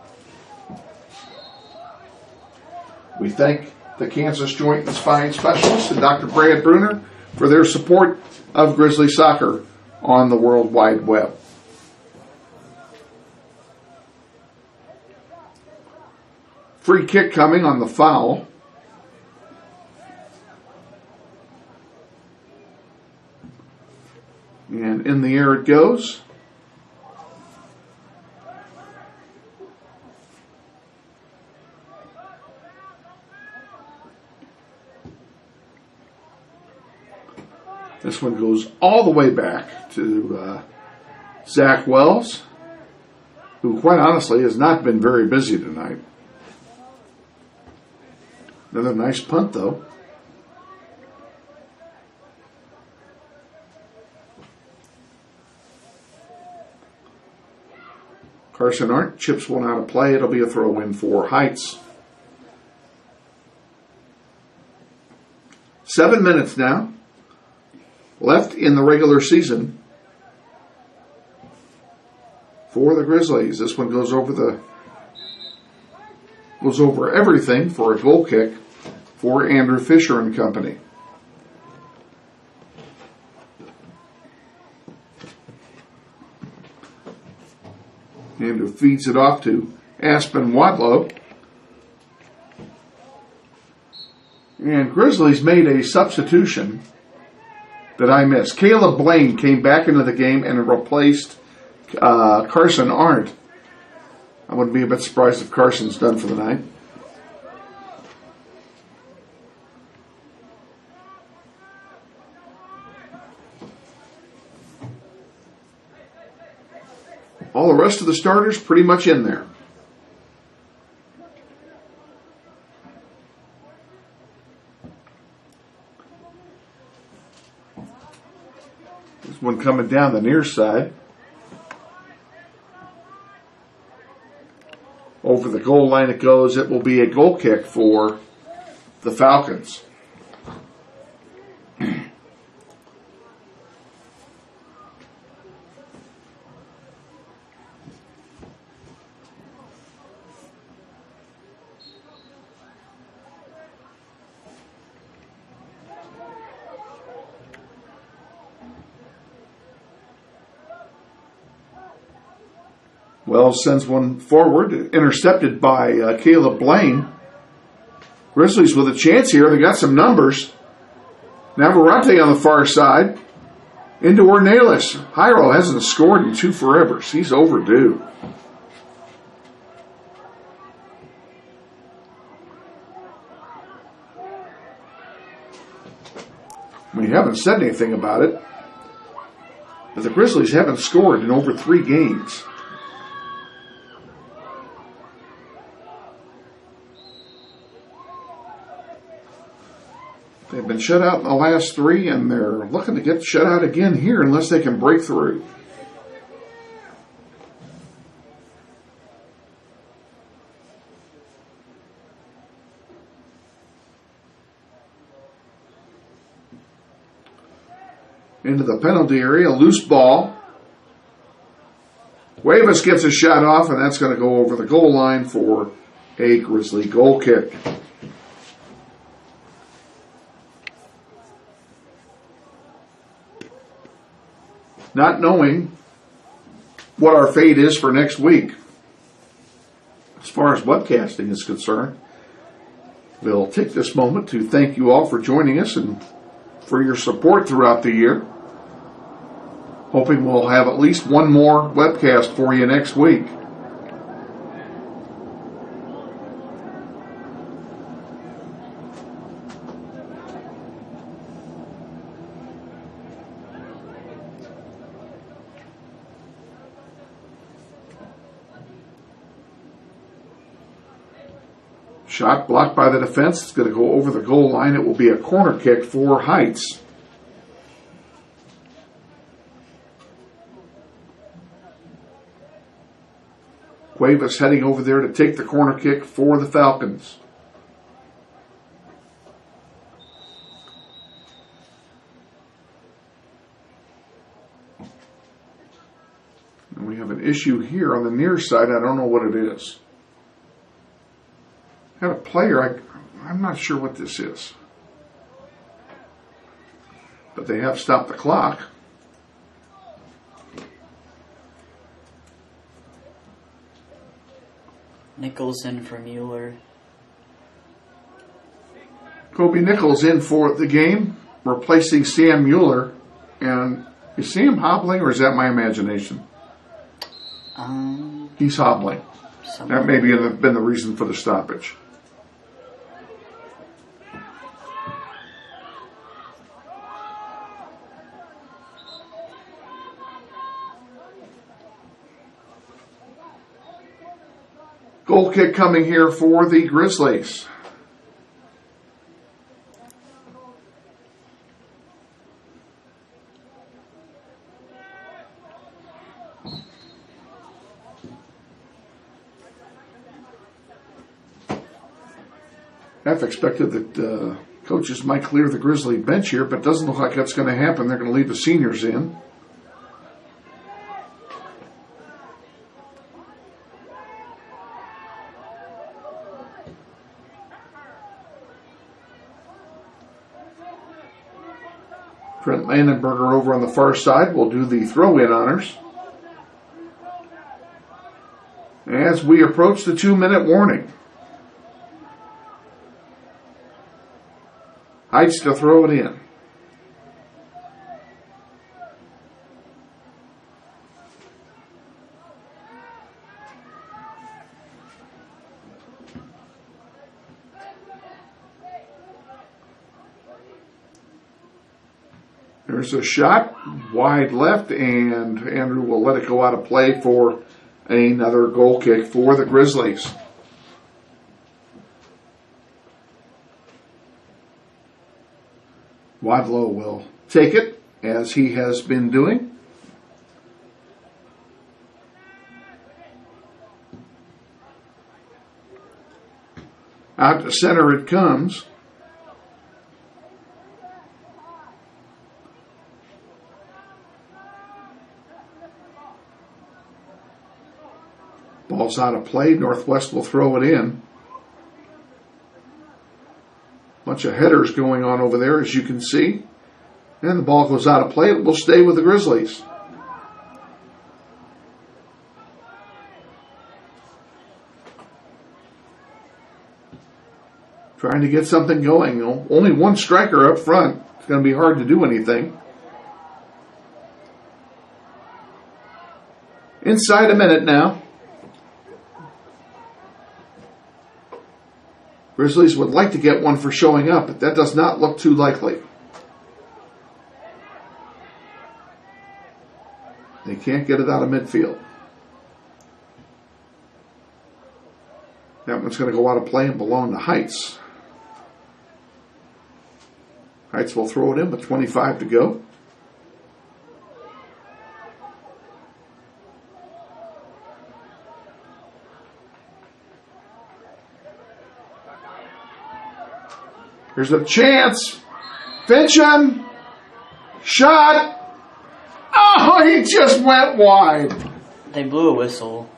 We thank the Kansas Joint and Spine Specialists and Dr. Brad Bruner for their support of Grizzly Soccer on the World Wide Web. Free kick coming on the foul. And in the air it goes. This one goes all the way back to Zach Wells, who quite honestly has not been very busy tonight. Another nice punt, though. Carson Arndt chips one out of play. It'll be a throw-in for Heights. 7 minutes now left in the regular season for the Grizzlies. This one goes over everything for a goal kick for Andrew Fisher and company. Andrew feeds it off to Aspen Wadlow. And Grizzlies made a substitution that I missed. Caleb Blaine came back into the game and replaced Carson Arndt. I wouldn't be a bit surprised if Carson's done for the night. All the rest of the starters pretty much in there. There's one coming down the near side. Over the goal line it goes. It will be a goal kick for the Falcons. Wells sends one forward, intercepted by Caleb Blaine. Grizzlies with a chance here. They got some numbers. Navarrete on the far side. Into Ornelas. Jairo hasn't scored in 2 forevers. He's overdue. We haven't said anything about it, but the Grizzlies haven't scored in over 3 games. They've been shut out in the last 3, and they're looking to get shut out again here unless they can break through. Into the penalty area, loose ball. Cuevas gets a shot off, and that's going to go over the goal line for a Grizzly goal kick. Not knowing what our fate is for next week, as far as webcasting is concerned, we'll take this moment to thank you all for joining us and for your support throughout the year. Hoping we'll have at least one more webcast for you next week. Shot blocked by the defense. It's going to go over the goal line. It will be a corner kick for Heights. Cuevas heading over there to take the corner kick for the Falcons. And we have an issue here on the near side. I don't know what it is. Got a player, I'm not sure what this is. But they have stopped the clock. Nichols in for Mueller. Kobe Nichols in for the game, replacing Sam Mueller. And is Sam hobbling, or is that my imagination? He's hobbling. That may have been the reason for the stoppage. Goal kick coming here for the Grizzlies. Half expected that coaches might clear the Grizzly bench here, but it doesn't look like that's going to happen. They're going to leave the seniors in. Trent Landenberger over on the far side will do the throw-in honors. As we approach the 2-minute warning. Heights to throw it in. There's a shot wide left, and Andrew will let it go out of play for another goal kick for the Grizzlies. Wadlow will take it, as he has been doing. Out to center it comes. Ball's out of play. Northwest will throw it in. Bunch of headers going on over there, as you can see. And the ball goes out of play. It will stay with the Grizzlies. trying to get something going. Only one striker up front. It's going to be hard to do anything. Inside a minute now. Grizzlies would like to get one for showing up, but that does not look too likely. They can't get it out of midfield. That one's going to go out of play and belong to Heights. Heights will throw it in with 25 to go. Here's a chance. Fincham. Shot. Oh, he just went wide. They blew a whistle.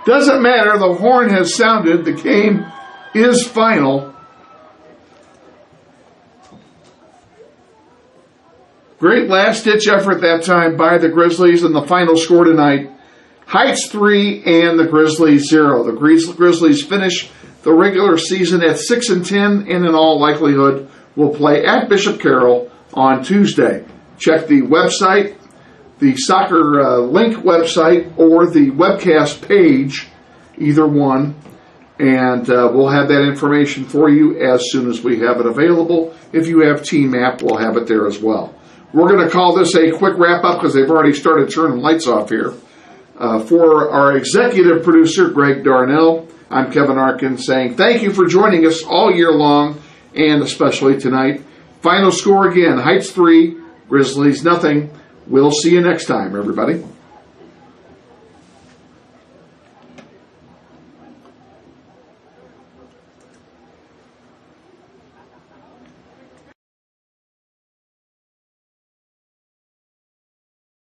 Doesn't matter. The horn has sounded. The game is final. Great last-ditch effort that time by the Grizzlies, and the final score tonight, Heights 3 and the Grizzlies 0. The Grizzlies finish the regular season at 6-10, and in all likelihood will play at Bishop Carroll on Tuesday. Check the website, the Soccer Link website, or the webcast page, either one, and we'll have that information for you as soon as we have it available. If you have Team App, we'll have it there as well. We're going to call this a quick wrap-up because they've already started turning lights off here. For our executive producer, Greg Darnell, I'm Kevin Arkin saying thank you for joining us all year long, and especially tonight. Final score again, Heights 3, Grizzlies nothing. We'll see you next time, everybody.